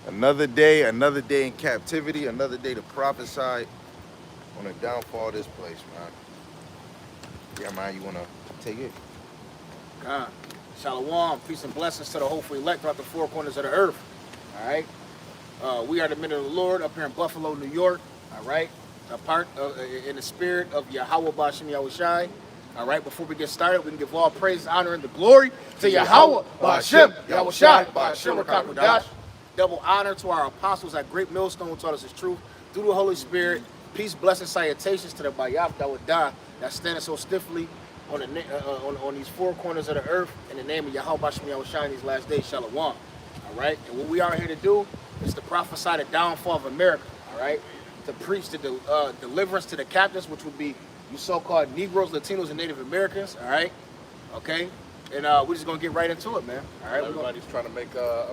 Another day in captivity, another day to prophesy on the downfall of this place, man. Yeah, man, you wanna take it? God. Shalom, peace and blessings to the hopeful elect throughout the four corners of the earth. All right. We are the men of the Lord up here in Buffalo, New York. All right. A part in the spirit of Yahweh Bashim Yahushai. All right. Before we get started, we can give all praise, honor, and the glory to Yahweh Bashim Yahushai Bashim Rakakwadash. Double honor to our apostles at Great Millstone who taught us his truth through the Holy Spirit. Peace, blessings, salutations to the Bayaf Dawadah that standing so stiffly on on these four corners of the earth in the name of Yahweh Bashim Yahushai in these last days. Shalom. All right. And what we are here to do is to prophesy the downfall of America. All right. To preach the deliverance to the captives, which would be you so-called Negroes, Latinos, and Native Americans. All right. Okay. And we're just gonna get right into it, man. All right. Everybody's trying to make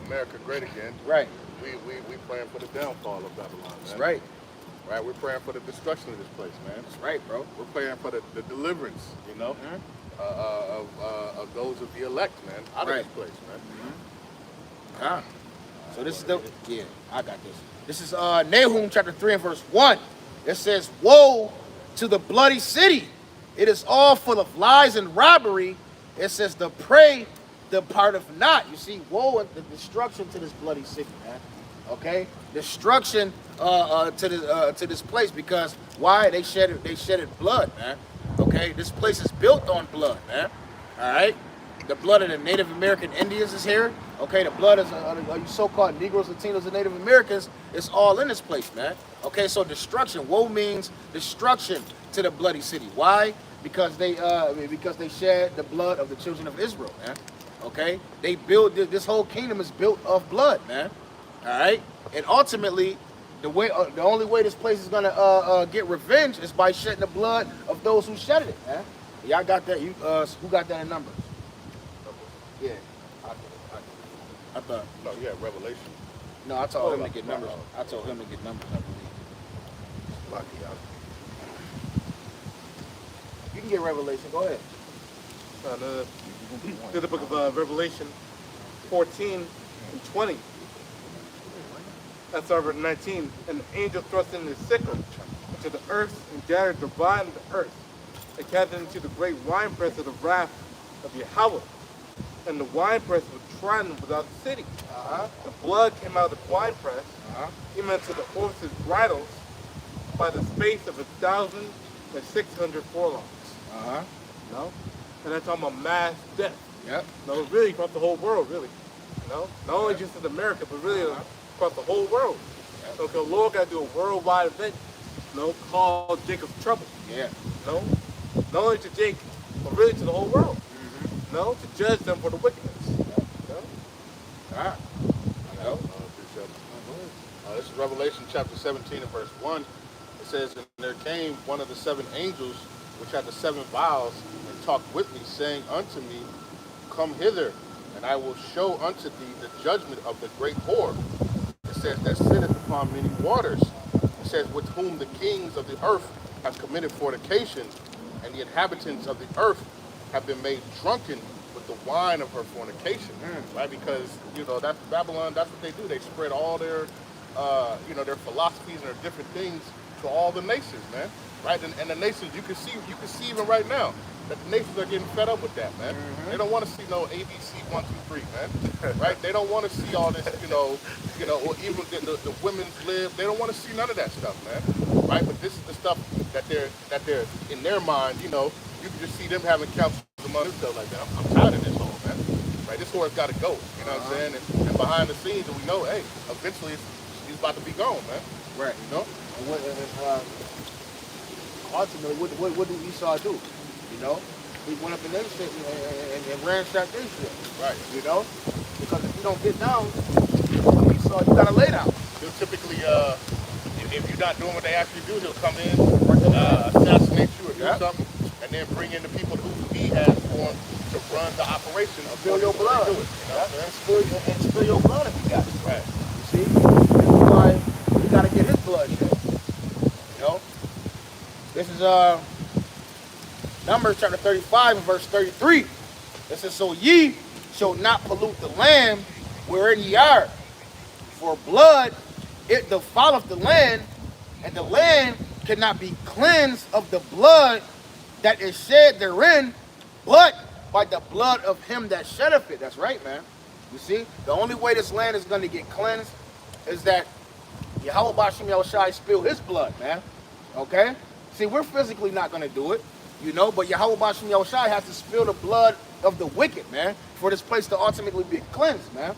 America great again. Right. We praying for the downfall of Babylon. Man. That's right. Right. We're praying for the destruction of this place, man. That's right, bro. We're praying for the deliverance, you know, of those of the elect, man, out of this place, man. Ah. So this is I got this. This is Nahum chapter 3 and verse 1. It says, "Woe to the bloody city! It is all full of lies and robbery." It says, "The prey departeth not." You see, woe and the destruction to this bloody city, man. Okay, destruction to this place because why? They shedded blood, man. Okay, this place is built on blood, man. All right, the blood of the Native American Indians is here. Okay, the blood of you so-called Negroes, Latinos, and Native Americans is all in this place, man. Okay, so destruction. Woe means destruction to the bloody city. Why? Because they shed the blood of the children of Israel, man. Okay, they build this whole kingdom is built of blood, man. All right, and ultimately, the only way this place is gonna get revenge is by shedding the blood of those who shedded it, man. Y'all got that? Who got that in numbers? Yeah, I thought. No, yeah, Revelation. No, I told him to get numbers. I told him to get numbers, I believe. Lucky out. You can get Revelation. Go ahead. The book of Revelation 14 and 20. That's verse 19. And the angel thrust in his sickle into the earth and gathered the vine of the earth and cast it into the great winepress of the wrath of Yahweh. And the winepress was trodden without the city. The blood came out of the winepress, even unto the horses' bridles, by the space of 1,600 furlongs. You know? And that's talking about mass death. Yep. No, really across the whole world, really. You know? Not only just in America, but really across the whole world. So the Lord got to do a worldwide event, you know, called Jacob's Trouble. Yeah. You know? Not only to Jacob, but really to the whole world. You know? To judge them for the wickedness. You know? All right. This is Revelation chapter 17 and verse 1. It says, "And there came one of the seven angels which had the seven vials, and talked with me, saying unto me, Come hither, and I will show unto thee the judgment of the great whore." It says, "That sitteth upon many waters." It says, "With whom the kings of the earth have committed fornication, and the inhabitants of the earth have been made drunken with the wine of her fornication." Right? Because, you know, that's Babylon, that's what they do. They spread all their, their philosophies and their different things to all the nations, man. Right? And the nations, you can see even right now that the nations are getting fed up with that, man. They don't want to see no ABC 1, 2, 3, man. Right? They don't want to see all this, or even the women's lib. They don't want to see none of that stuff, man. Right? But this is the stuff that they're in their mind. You know, you can just see them having councils among themselves like that. I'm tired of this whole, man. Right? This whore's got to go. You know what I'm saying? And behind the scenes, we know, hey, eventually he's about to be gone, man. Right. You know? And ultimately, what did Esau do? You know, he went up in their shit and ransacked their shit. Right. You know, because if you don't get down, Esau, you gotta lay down. He'll typically, if you're not doing what they ask you to do, he'll come in, assassinate you or do something, and then bring in the people who he has formed to run the operation. Spill your blood. Do it, you know what I'm saying? And spill your blood if you got it. Right. You see, that's why you gotta get his blood shed. You know, this is Numbers chapter 35 and verse 33. It says, "So ye shall not pollute the land wherein ye are, For blood, it defileth the land, and the land cannot be cleansed of the blood that is shed therein, but by the blood of him that sheddeth it. That's right, man. You see, the only way this land is going to get cleansed is that Yahweh Bashim Yahushai spill his blood, man. Okay? See, we're physically not going to do it, you know, but Yahweh Bashim Yahushai has to spill the blood of the wicked, man, for this place to ultimately be cleansed, man.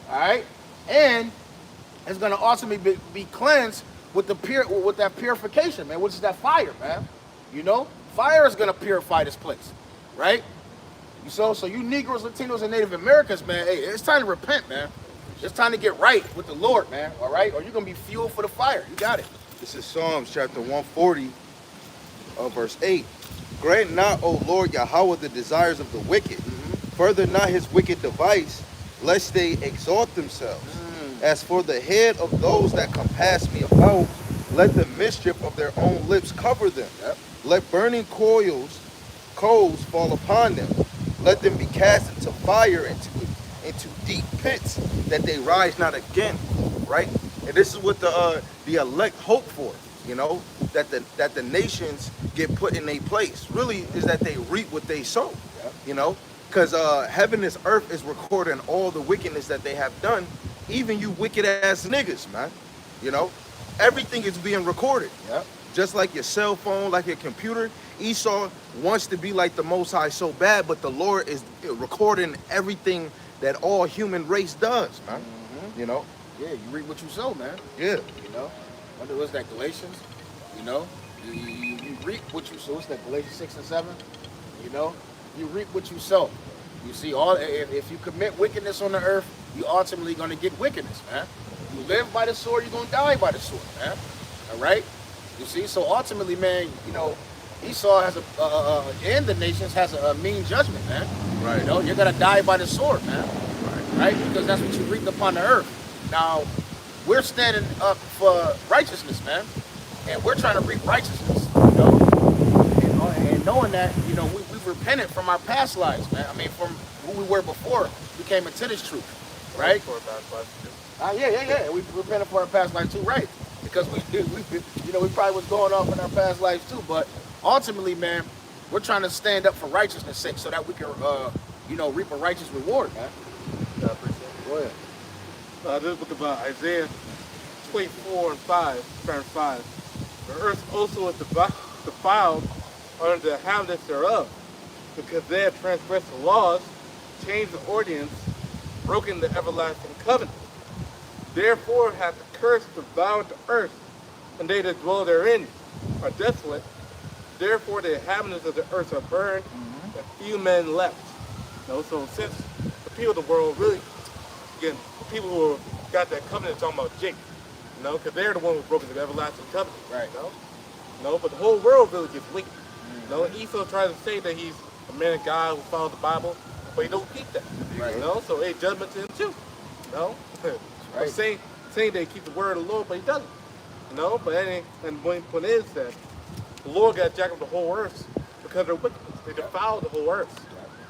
All right? And it's going to ultimately be cleansed with that purification, man, which is that fire, man. You know? Fire is going to purify this place, right? So you Negroes, Latinos, and Native Americans, man, hey, it's time to repent, man. It's time to get right with the Lord, man, all right? Or you're going to be fuel for the fire. You got it. This is Psalms chapter 140, verse 8. Grant not, O Lord Yahweh, the desires of the wicked. Further not his wicked device, lest they exalt themselves. As for the head of those that compass me about, let the mischief of their own lips cover them. Let burning coals fall upon them. Let them be cast into fire, into deep pits, that they rise not again. Right? And this is what the elect hope for. You know, that the nations get put in a place. Really, is that they reap what they sow. You know, because heaven and earth is recording all the wickedness that they have done. Even you wicked ass niggas, man. You know, everything is being recorded. Just like your cell phone, like your computer. Esau wants to be like the Most High so bad, but the Lord is recording everything that all human race does, man. You know? Yeah, you reap what you sow, man. Yeah. You know? What's that, Galatians? You know? You reap what you sow. What's that, Galatians 6 and 7? You know? You reap what you sow. You see, if you commit wickedness on the earth, you ultimately going to get wickedness, man. You live by the sword, you're going to die by the sword, man. All right? You see, so ultimately, man, you know, Esau has and the nations has a mean judgment, man. Right. You know, you're gonna die by the sword, man. Right? Because that's what you reaped upon the earth. Now, we're standing up for righteousness, man, and we're trying to reap righteousness. You know, and knowing that, you know, we've repented from our past lives, man. I mean, from who we were before we came into this truth, right? Yeah. We repented for our past lives too, right? Because we probably was going off in our past lives too, but ultimately, man, we're trying to stand up for righteousness' sake so that we can, reap a righteous reward, man. I appreciate it. Go ahead. This book about Isaiah 24 and 5, turn 5. The earth also is defiled under the inhabitants thereof, because they have transgressed the laws, changed the ordinance, broken the everlasting covenant. Therefore hath the curse devoured the earth, and they that dwell therein are desolate. Therefore the inhabitants of the earth are burned, and few men left. You know, so since the people of the world really, again, the people who got that covenant talking about Jacob, you know, because they're the one who broke the everlasting covenant. Right. You know, but the whole world really gets wicked. You know, and Esau tries to say that he's a man of God who follows the Bible, but he don't keep that. Right. You know, so it's judgment to him too. You know, Right. saying they keep the word of the Lord, but he doesn't. You know, but that ain't, and the point is that the Lord got jacked up the whole earth because of their wickedness. They defiled the whole earth.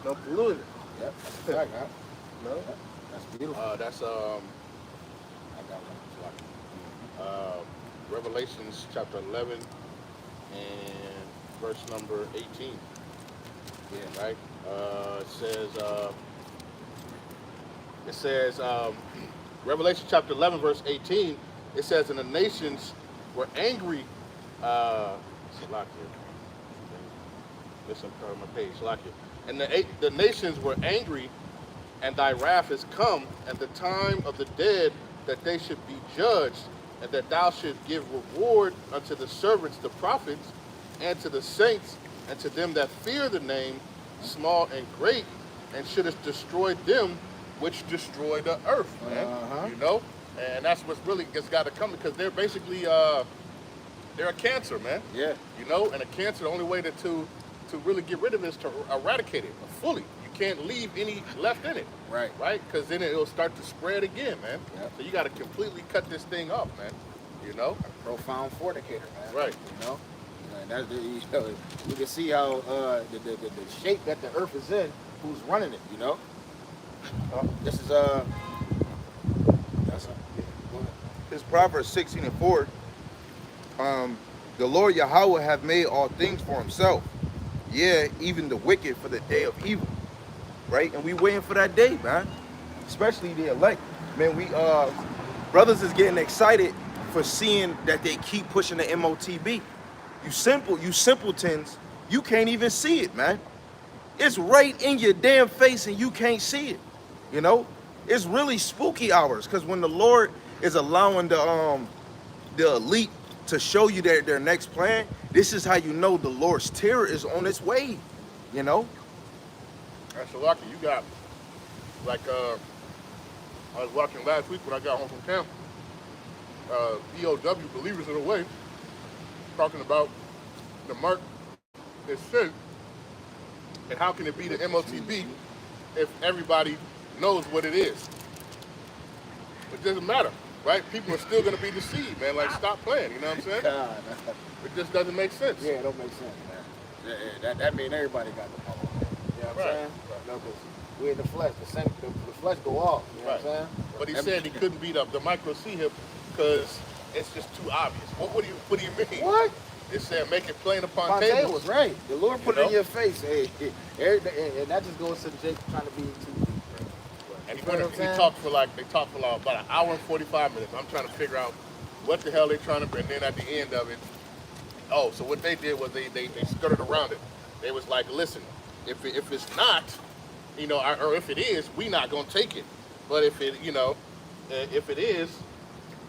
You know, polluted it. Yep, that's right, man. You know? That's beautiful. That's I got one. Revelations chapter 11 and verse number 18. Yeah. Right? It says, Revelation chapter 11, verse 18, it says, and the nations were angry. Salakia. Listen, on my page, Salakia. And the nations were angry, and thy wrath is come, and the time of the dead that they should be judged, and that thou should give reward unto the servants, the prophets, and to the saints, and to them that fear the name, small and great, and shouldest destroy them which destroy the earth, man. You know? And that's what's really just got to come, because they're basically, they're a cancer, man. Yeah. You know? And a cancer, the only way to really get rid of it is to eradicate it fully. You can't leave any left in it. Right. Right? Because then it'll start to spread again, man. Yep. So you got to completely cut this thing off, man. You know? A profound fornicator, man. Right. You know? And that's you can see how the shape that the earth is in, who's running it, you know? This is that's Proverbs 16:4, the Lord Yahweh have made all things for himself. Yeah, even the wicked for the day of evil. Right? And we waiting for that day, man. Especially the elect. Man, we brothers is getting excited for seeing that they keep pushing the MOTB. You simpletons, you can't even see it, man. It's right in your damn face and you can't see it. You know? It's really spooky hours, because when the Lord is allowing the elite to show you their next plan, this is how you know the Lord's terror is on its way. You know? That's so lucky. You got, like, I was watching last week when I got home from camp, BOW, Believers in the Way, talking about the mark is sin, and how can it be the MOTB if everybody knows what it is? It doesn't matter, right? People are still going to be deceived, man. Like, stop playing, you know what I'm saying? God, It just doesn't make sense. yeah, it don't make sense, man. That mean everybody got the power. You know what I'm Right. saying? No, 'cause we in the flesh. The flesh go off. You know what I'm saying? But he said he couldn't beat up the micro C hip because it's just too obvious. What do you mean? What? It said make it plain upon Fontaine tables. was right. The Lord put You it in know? your face. Hey, and that just goes to Jake trying to be too deep. And You know what I'm he saying? talked for about an hour and 45 minutes. I'm trying to figure out what the hell they're trying to bring. And then at the end of it, oh, so what they did was they skirted around it. They was like, listen, if it's not, you know, or if it is, we not gonna take it. But if it, you know, if it is,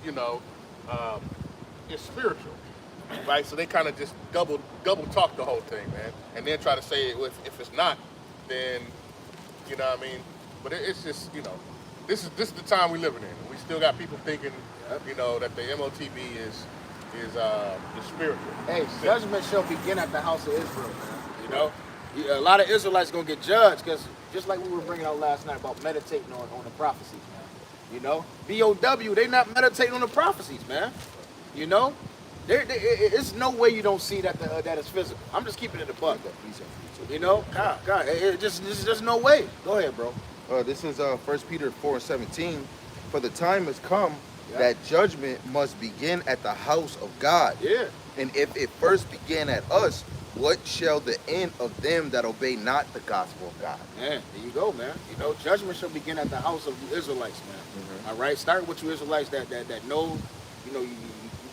you know, it's spiritual, right? So they kind of just double talk the whole thing, man, and then try to say if it's not, then, you know what I mean. But it's just, you know, this is the time we living in. We still got people thinking, you know, that the MOTB is spiritual. Hey, judgment shall begin at the house of Israel, man. You know, a lot of Israelites gonna get judged because just like we were bringing out last night about meditating on the prophecies, man. You know, BOW, they not meditating on the prophecies, man. You know, it's no way you don't see that that is physical. I'm just keeping it a buck. You know, God, there's just no way. Go ahead, bro. This is 1 Peter 4:17. For the time has come that judgment must begin at the house of God. Yeah. And if it first began at us, what shall the end of them that obey not the gospel of God? Man, there you go, man. You know, judgment shall begin at the house of the Israelites, man. All right, start with you Israelites that know, you know, you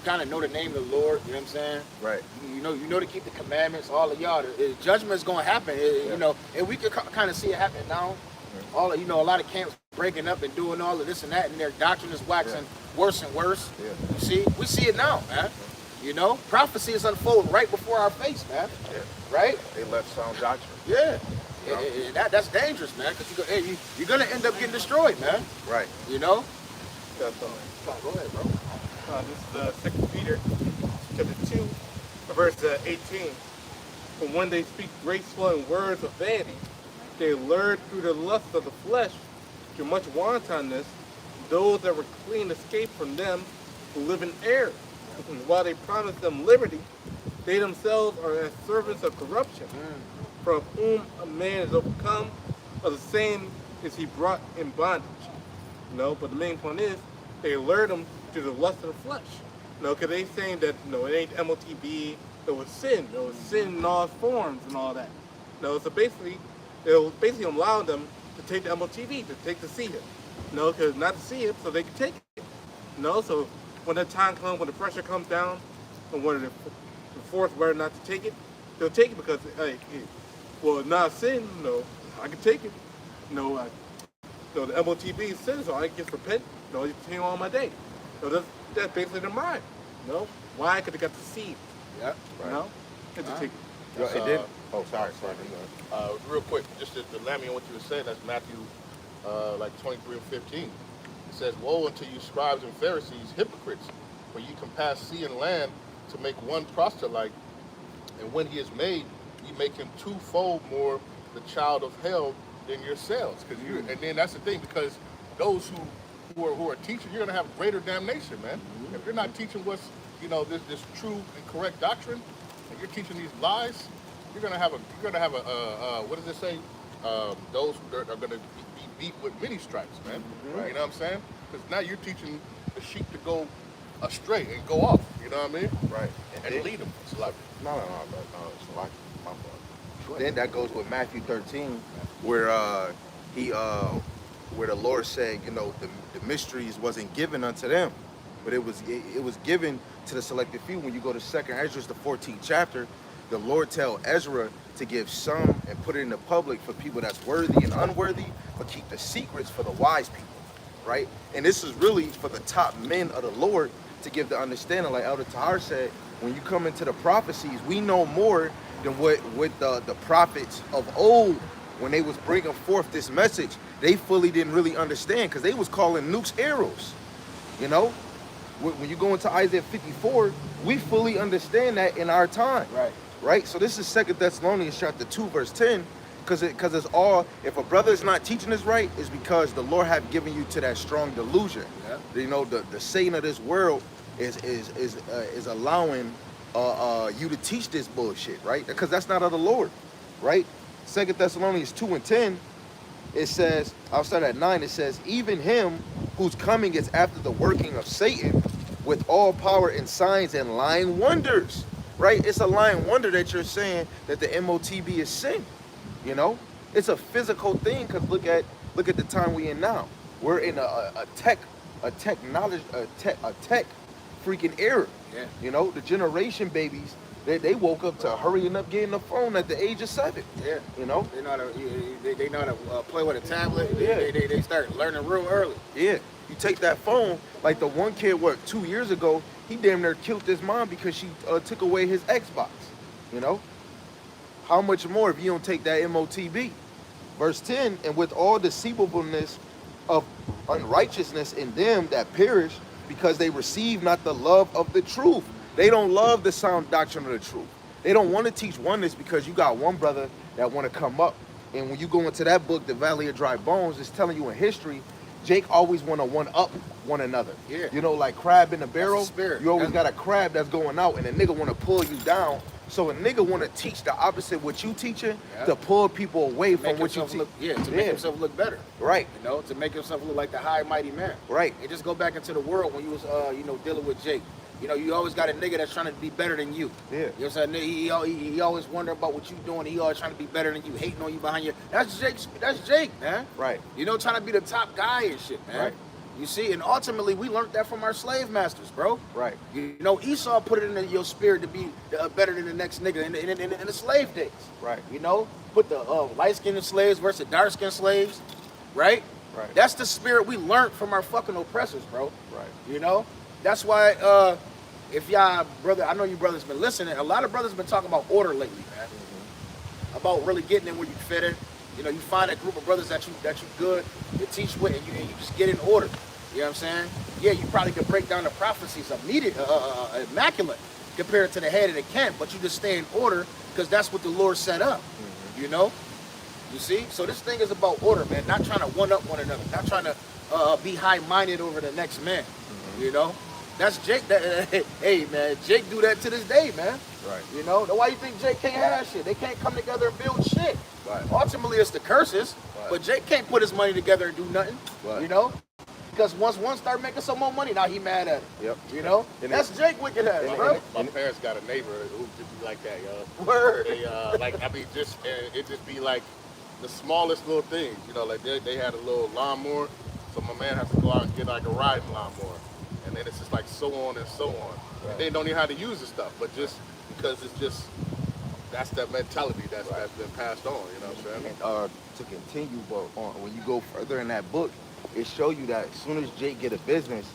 kind of know the name of the Lord. You know what I'm saying? Right. You know to keep the commandments. All of y'all, judgment is going to happen. You know, and we can kind of see it happen now. All you know, a lot of camps breaking up and doing all of this and that, and their doctrine is waxing worse and worse. Yeah. You see, we see it now, man. You know, prophecy is unfolding right before our face, man. Yeah. Right? They left sound doctrine. Yeah. That's dangerous, man, because you're gonna end up getting destroyed, man. Right. You know? That's Go ahead, bro. This is 2 Peter chapter 2, verse 18. For when they speak graceful and words of vanity, they lured through the lust of the flesh to much wantonness those that were clean escape from them who live in error. And while they promise them liberty, they themselves are as servants of corruption, from whom a man is overcome, of the same is he brought in bondage. You know, but the main point is, they lured them to the lust of the flesh. You know, because they saying that, you know, it ain't MOTB, it was sin. It was sin in all forms and all that. You know, so basically, it'll basically allow them to take the MOTB, to take the see him. You know, because not to see it, so they can take it. You know, so when the time comes, when the pressure comes down, and when the force whether not to take it, they'll take it because, hey, well, not sin, you know, I can take it. You know, the MOTB is sin, so I can just repent, you know, you continue on my day. So that's basically their mind. You know, why? Because they got the seed. Yeah. You know, and to take it. Yo, That's, it did. Oh, sorry. Real quick, just to land me on what you were saying, that's Matthew like 23 and 15. It says, woe unto you scribes and Pharisees, hypocrites, for ye compass sea and land to make one proselyte, and when he is made, ye make him twofold more the child of hell than yourselves. And then that's the thing, because those who are teaching, you're gonna have greater damnation, man. If you're not teaching what's, you know, this true and correct doctrine, and you're teaching these lies, you're gonna have a what does it say? Those who are gonna be beat with many stripes, man. Right. You know what I'm saying? Because now you're teaching the sheep to go astray and go off. You know what I mean? Right. And lead them. It's like, No, it's like my fault. Then that goes with Matthew 13, where where the Lord said, you know, the mysteries wasn't given unto them, but it was given to the selected few. When you go to 2nd Ezra, the 14th chapter, the Lord tell Ezra to give some and put it in the public for people that's worthy and unworthy, but keep the secrets for the wise people, right? And this is really for the top men of the Lord to give the understanding, like Elder Tahar said, when you come into the prophecies, we know more than what the prophets of old, when they was bringing forth this message, they fully didn't really understand, because they was calling nukes arrows, you know? When you go into Isaiah 54, we fully understand that in our time. Right? So this is 2nd Thessalonians chapter 2, verse 10, because it's all, if a brother is not teaching this right, it's because the Lord have given you to that strong delusion. Yeah. You know, the Satan of this world is allowing you to teach this bullshit, right? Because that's not of the Lord, right? 2nd Thessalonians 2 and 10, it says, I'll start at 9, it says, even him whose coming is after the working of Satan with all power and signs and lying wonders. Right? It's a lying wonder that you're saying that the MOTB is sin. You know? It's a physical thing, because look at the time we in now. We're in a tech freaking era. Yeah. You know, the generation babies, they woke up to hurrying up getting the phone at the age of 7. Yeah. You know? They know how to play with a tablet. Yeah. They start learning real early. Yeah. You take that phone, like the one kid, 2 years ago, he damn near killed his mom because she took away his Xbox, you know? How much more if you don't take that MOTB? Verse 10, and with all deceivableness of unrighteousness in them that perish, because they receive not the love of the truth. They don't love the sound doctrine of the truth. They don't want to teach oneness, because you got one brother that want to come up. And when you go into that book, The Valley of Dry Bones, it's telling you in history, Jake always want to one-up one another. Yeah. You know, like crab in the barrel. You always got a crab that's going out, and a nigga want to pull you down. So a nigga want to teach the opposite what you teaching, to pull people away from what you teach. To make himself look better. Right. You know, to make himself look like the high mighty man. Right. And just go back into the world when you was, dealing with Jake. You know, you always got a nigga that's trying to be better than you. Yeah. You know what I'm saying? He always wonder about what you doing. He always trying to be better than you, hating on you behind you. That's Jake, man. Right. You know, trying to be the top guy and shit, man. Right. You see, and ultimately we learned that from our slave masters, bro. Right. You know, Esau put it in your spirit to be better than the next nigga in the slave days. Right. You know, put the light-skinned slaves versus dark-skinned slaves, right? Right. That's the spirit we learned from our fucking oppressors, bro. Right. You know? That's why, if y'all, brother, I know you brothers been listening, a lot of brothers been talking about order lately, man. Mm-hmm. About really getting in where you fit in. You know, you find a group of brothers that you good, you teach with, and you just get in order. You know what I'm saying? Yeah, you probably could break down the prophecies immaculate compared to the head of the camp, but you just stay in order because that's what the Lord set up. Mm-hmm. You know? You see? So this thing is about order, man. Not trying to one-up one another. Not trying to be high-minded over the next man. Mm-hmm. You know? That's Jake. Hey, man, Jake do that to this day, man. Right. You know? Why you think Jake can't have shit? They can't come together and build shit. Right. Ultimately, it's the curses. Right. But Jake can't put his money together and do nothing. Right. You know? Because once one start making some more money, now he mad at it. Yep. You know? And that's Jake wicked ass, bro. My parents got a neighbor who just be like that, yo. Word. They, it just be like the smallest little things. You know, like they had a little lawnmower, so my man has to go out and get like a riding lawnmower. And then it's just like so on and so on. Right. And they don't know how to use the stuff, but just because it's just, that's that mentality that's been passed on, you know what I'm saying? And, to continue, but when you go further in that book, it show you that as soon as Jake get a business,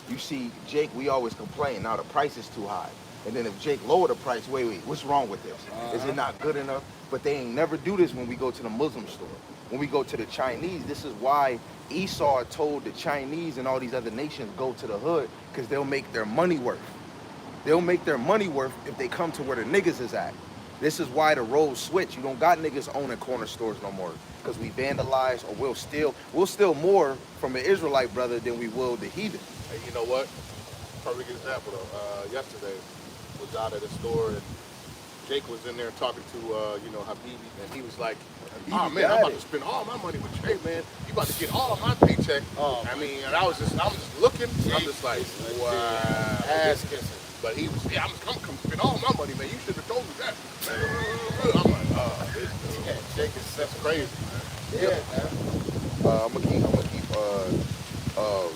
you see Jake, we always complain, now the price is too high. And then if Jake lower the price, wait, what's wrong with this? Is it not good enough? But they ain't never do this when we go to the Muslim store. When we go to the Chinese, this is why Esau told the Chinese and all these other nations go to the hood, because they'll make their money worth. They'll make their money worth if they come to where the niggas is at. This is why the roles switch. You don't got niggas owning corner stores no more, because we vandalize, or we'll steal more from an Israelite brother than we will the heathen. Hey, you know what? Perfect example though. Yesterday was out at the store and Jake was in there talking to Habibi, and he was like, "Oh man, I'm about to spend all my money with you. Hey man, you about to get all of my paycheck." I mean, and I was just looking. I'm just like, wow. Ass kissing. But he was, yeah, I'm come spend all my money, man. You should have told me that. I'm like, Yeah, Jake is that's crazy, man. Yeah, man. I'm gonna keep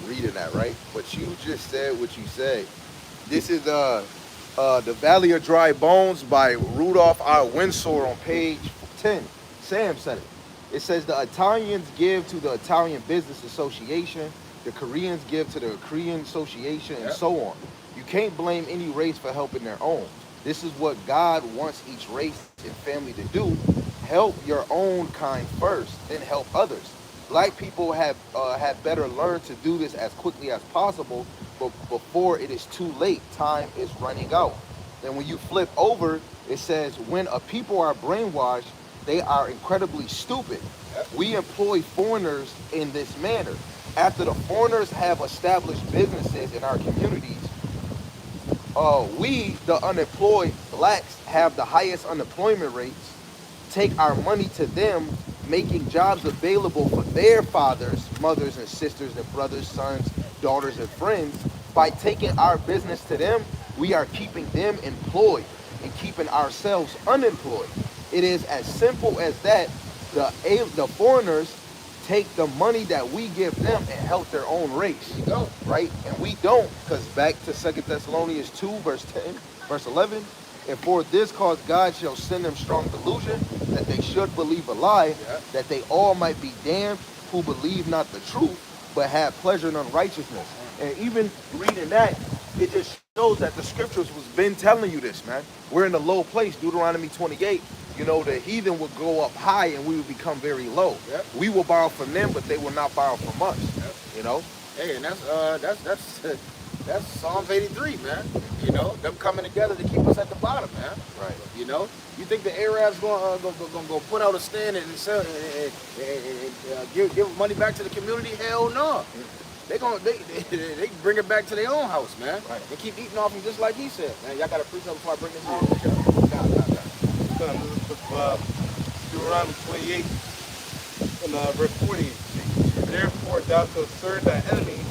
reading that, right? But you just said what you said. This is The Valley of Dry Bones by Rudolph R. Windsor on page 10. Sam said it. It says the Italians give to the Italian Business Association, the Koreans give to the Korean Association, and so on. You can't blame any race for helping their own. This is what God wants each race and family to do. Help your own kind first, then help others. Black people have better learned to do this as quickly as possible, but before it is too late. Time is running out. Then when you flip over, it says, when a people are brainwashed, they are incredibly stupid. We employ foreigners in this manner. After the foreigners have established businesses in our communities, we, the unemployed blacks, have the highest unemployment rates, take our money to them, making jobs available for their fathers, mothers, and sisters, and brothers, sons, daughters, and friends. By taking our business to them, we are keeping them employed and keeping ourselves unemployed. It is as simple as that. The foreigners take the money that we give them and help their own race. Right? And we don't, because back to 2 Thessalonians 2, verse 10, verse 11, and for this cause God shall send them strong delusion, that they should believe a lie, that they all might be damned who believe not the truth, but have pleasure in unrighteousness. And even reading that, it just shows that the scriptures was been telling you this, man. We're in a low place. Deuteronomy 28. You know, the heathen would go up high and we would become very low. We will borrow from them, but they will not borrow from us. You know? Hey, and that's Psalms 83, man. You know, them coming together to keep us at the bottom, man. Right. You know, you think the Arabs gonna put out a stand and sell and give money back to the community? Hell no. They bring it back to their own house, man. Right. And keep eating off them just like he said. Man, y'all gotta preach up before I bring this on. Deuteronomy 28 and verse 40. Therefore thou shalt serve thy enemies,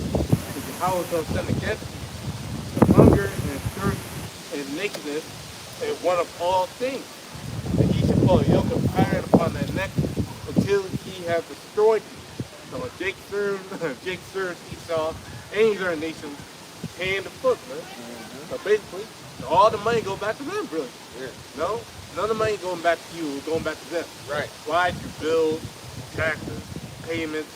which Yahweh shall send against thee, and hunger and thirst and nakedness and want of all things. And he shall put a yoke of iron upon thy neck until he have destroyed thee. So Jake serves Esau and his other nations hand to foot, man. So basically, all the money go back to them, really. Yeah. No? None of the money going back to you, going back to them. Right. Why? Through bills, taxes, payments,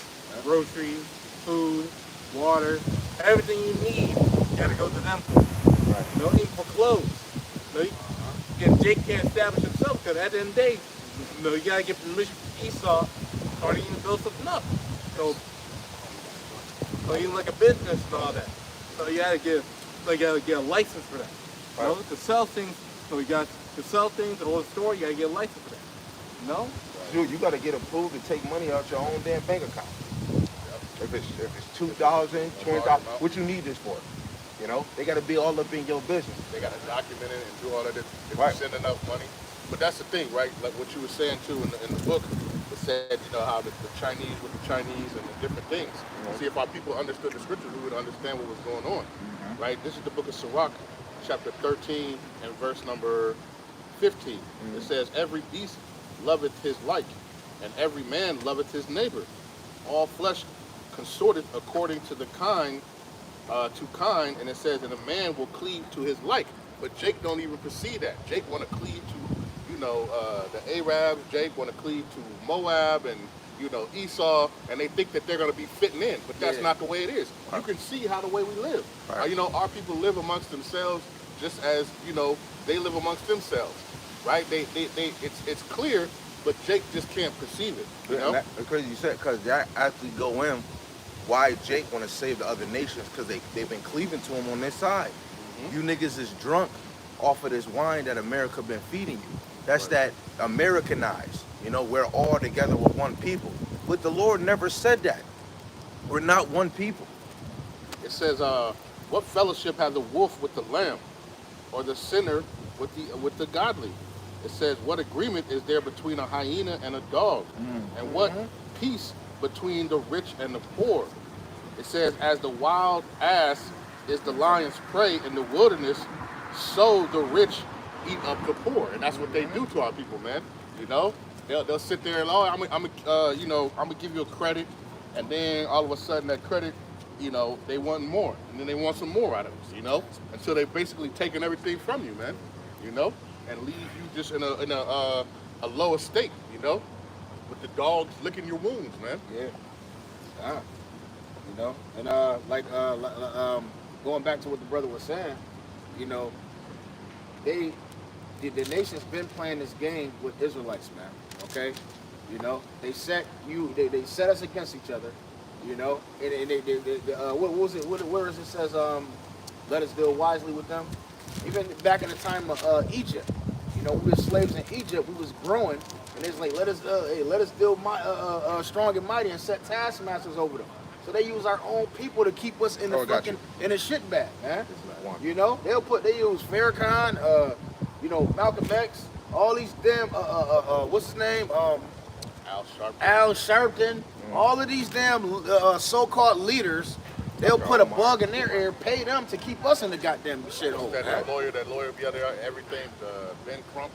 groceries, food, water, everything you need, you gotta go to them for. Right. No need for clothes. No, and Jake can't establish himself because at the end of the day, you gotta get permission from Esau or even build something up. So even like a business and all that. So you gotta get a license for that. Right. You know, to sell things. So to sell things at a store, you gotta get a license for that. No? Dude, you gotta get approved to take money out your own damn bank account. If it's $2,000, $20,000, what you need this for? You know, they gotta be all up in your business. They gotta document it and do all of this if Right. you send enough money. But that's the thing, right? Like what you were saying too in the book, it said, you know, how the Chinese with the Chinese and the different things. See, if our people understood the scriptures, we would understand what was going on, right? This is the book of Sirach, chapter 13 and verse number 15. It says, every beast loveth his like, and every man loveth his neighbor. All flesh consorteth according to the kind, and it says, and a man will cleave to his like. But Jake don't even perceive that. Jake want to cleave to, you know, the Arabs. Jake want to cleave to Moab and, you know, Esau, and they think that they're going to be fitting in. But that's not the way it is. You can see how the way we live. Right. You know, our people live amongst themselves just as, you know, they live amongst themselves, right? It's clear, but Jake just can't perceive it, you know? Because you said, because that actually go in why Jake want to save the other nations, because they've been cleaving to him on this side. You niggas is drunk off of this wine that America been feeding you. That's that Americanized. You know, we're all together with one people. But the Lord never said that. We're not one people. It says, what fellowship has the wolf with the lamb, or the sinner with the godly? It says, what agreement is there between a hyena and a dog? And what peace between the rich and the poor? It says, as the wild ass is the lion's prey in the wilderness, so the rich eat up the poor. And that's what they do to our people, man. You know? They'll sit there and, I'm gonna give you a credit, and then all of a sudden that credit, they want more. And then they want some more out of us, until they've basically taken everything from you, man. And leave you just in a lower state, with the dogs licking your wounds, man. Yeah. And going back to what the brother was saying, the nation's been playing this game with Israelites, man. Okay, they set us against each other, and what was it? Where is it says, let us deal wisely with them. Even back in the time of Egypt, we were slaves in Egypt. We was growing, and it's like let us deal strong and mighty and set taskmasters over them. So they use our own people to keep us in the in the shit bag, man. They use Farrakhan, Malcolm X, all these damn what's his name? Al Sharpton, all of these damn so-called leaders. They'll put a bug in their ear, pay them to keep us in the goddamn shithole. That lawyer be out there, everything. Ben Crump,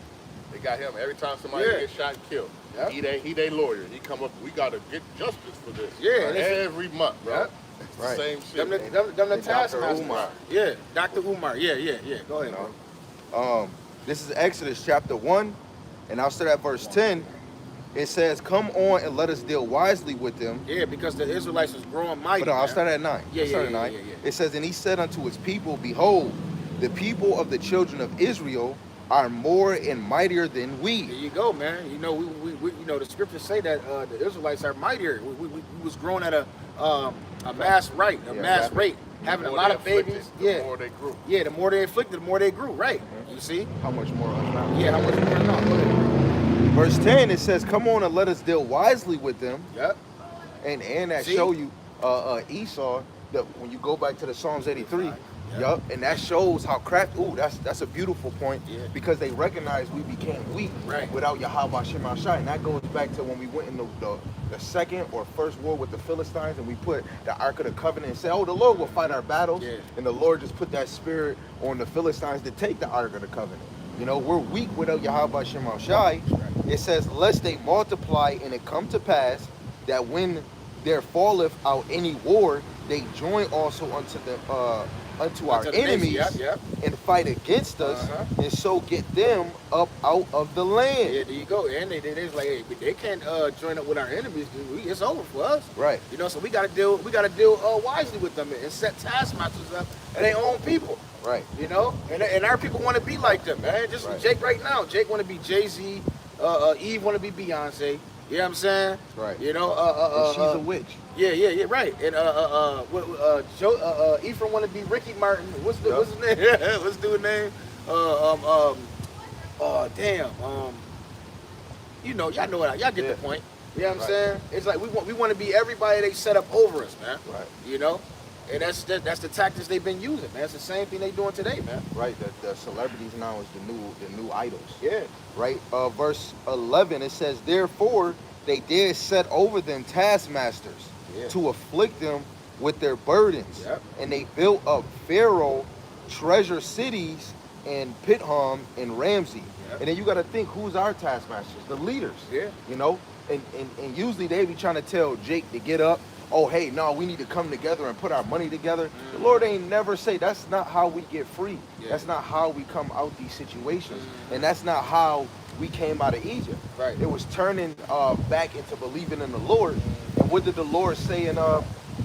they got him every time somebody gets shot and killed. Yep. He they lawyer. He come up. We gotta get justice for this. Yeah, every month, bro. Yep. Right. Same shit. Them the taskmaster. Yeah, Dr. Umar. Yeah. Go ahead, bro. This is Exodus chapter 1, and I'll start at verse 10. It says, come on and let us deal wisely with them. Yeah, because the Israelites was growing mighty. But I'll start at 9. Yeah. It says, and he said unto his people, behold, the people of the children of Israel are more and mightier than we. There you go, man. We the scriptures say that the Israelites are mightier. We was growing at a mass rate, having a lot of babies. The more they grew. Yeah, the more they inflicted, the more they grew. Right. Mm-hmm. You see? How much more now? Yeah, how much more now? Go ahead. Verse 10, it says, come on and let us deal wisely with them. Yep. And that show you Esau, when you go back to the Psalms 83, Yep, and that shows how that's a beautiful point, because they recognize we became weak without Yahweh Shema Shai. And that goes back to when we went in the second or first war with the Philistines, and we put the Ark of the Covenant and said, the Lord will fight our battles. Yeah. And the Lord just put that spirit on the Philistines to take the Ark of the Covenant. We're weak without Yahweh Shema Shai. It says, lest they multiply, and it come to pass that when there falleth out any war, they join also unto our enemies and fight against us, and so get them up out of the land. Yeah, there you go. And they's like, hey, they can't join up with our enemies. It's over for us. Right. So we gotta deal wisely with them and set taskmasters up and their own people. Right. And our people want to be like them, man. Just Jake right now. Jake want to be Jay-Z. Eve want to be Beyonce. You know what I'm saying? Right. She's a witch. Yeah, right. And Ephraim want to be Ricky Martin. What's his name? What's the dude's name? Y'all know what y'all get the point. You know what I'm saying? It's like we want to be everybody they set up over us, man. Right. And that's the tactics they've been using, man. It's the same thing they doing today, man. Right. The celebrities now is the new idols. Yeah. Right. Verse 11, it says, therefore they did set over them taskmasters to afflict them with their burdens. Yep. And they built up Pharaoh treasure cities and Pithom and Ramsey. Yep. And then you got to think, who's our taskmasters? The leaders. Yeah. And usually they be trying to tell Jake to get up. Oh, hey, no, we need to come together and put our money together. Mm-hmm. The Lord ain't never say that's not how we get free. Yeah. That's not how we come out these situations. Mm-hmm. And that's not how we came out of Egypt. Right. It was turning back into believing in the Lord. Mm-hmm. And what did the Lord say in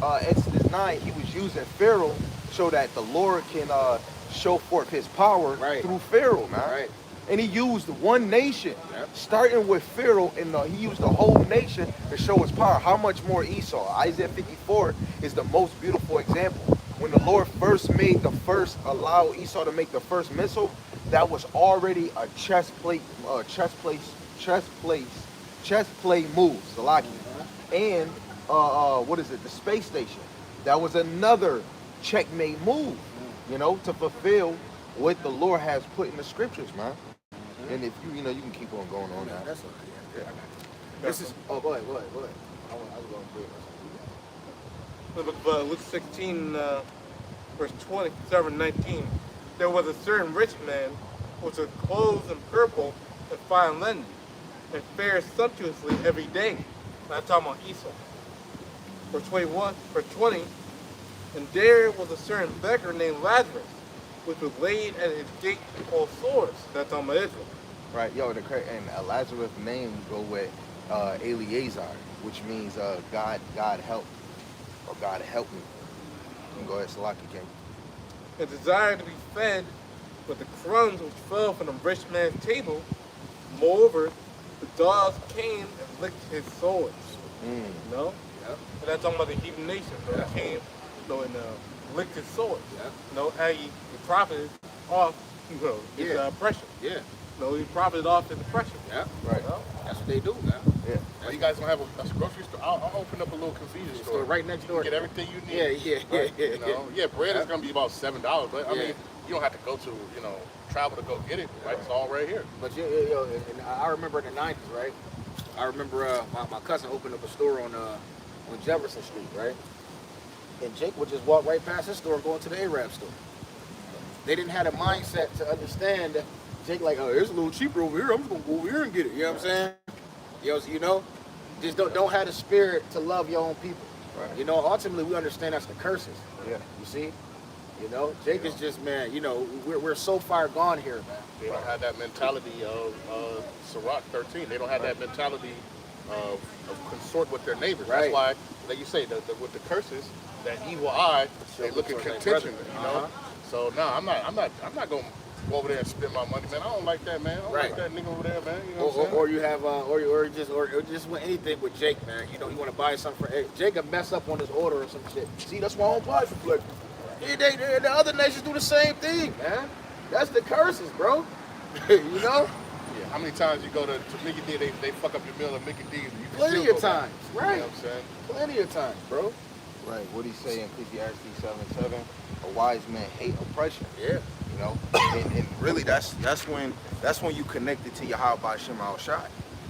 Exodus 9? He was using Pharaoh so that the Lord can show forth his power through Pharaoh, man. Right. And he used one nation, starting with Pharaoh, and he used the whole nation to show his power. How much more Esau? Isaiah 54 is the most beautiful example. When the Lord allowed Esau to make the first missile, that was already a chess play move, Salaki. And the space station. That was another checkmate move, to fulfill what the Lord has put in the scriptures, man. And if you can keep on going on now. That's all right. This is. Oh, go ahead. I was going to do it. Luke 16, verse 27, 19. There was a certain rich man which was clothed in purple and fine linen, and fared sumptuously every day. I'm talking about Esau. Verse 20. And there was a certain beggar named Lazarus, which was laid at his gate full of sores. That's talking about Israel. Right, yo, and Lazarus' name go with Eleazar, which means God help, or God help me. You can go ahead, Salaki King. And desired to be fed with the crumbs which fell from the rich man's table. Moreover, the dogs came and licked his sores. You know? Yep. And that's talking about the heathen nation. So they came, and licked his sores. Yep. He profited off, his oppression. Yeah. He profited off his oppression. Yeah. Right. That's what they do, man. Yeah. Well, you guys don't have a grocery store? I'll open up a little convenience store. Right next door. You get everything you Yeah, need. yeah, Right? yeah, You know? Yeah, bread is going to be about $7, but I Yeah. mean, you don't have to go to, travel to go get it. Right? It's all right here. But and I remember in the 90s, right? I remember my cousin opened up a store on Jefferson Street, right? And Jake would just walk right past his store and go into the Arab store. They didn't have a mindset to understand that Jake like, oh, it's a little cheaper over here. I'm just gonna go over here and get it. You know what I'm saying? Just don't have the spirit to love your own people. Right. Ultimately we understand that's the curses. Yeah. You see? Jake is just, man, we're so far gone here, man. They don't have that mentality of Sirach 13. They don't have that mentality of consort with their neighbors. Right. That's why, like you say, with the curses, that evil eye, they look at contention. So no, I'm not going to go over there and spend my money, man. I don't like that, man. I don't like that nigga over there, man. You know what I'm saying? Or you have, or just with anything with Jake, man. You want to buy something for Jake, can mess up on his order or some shit. See, that's why I don't buy from Flex. The other nations do the same thing, man. That's the curses, bro. Yeah. How many times you go to Mickey D, they fuck up your meal at Mickey D's, and you can Plenty still of go back. times, right? You know what I'm saying? Plenty of times, bro. Right. What he say in Ecclesiastes 7:7? A wise man hate oppression. Yeah. And really that's when you connected to Yahweh Shem Al Shai.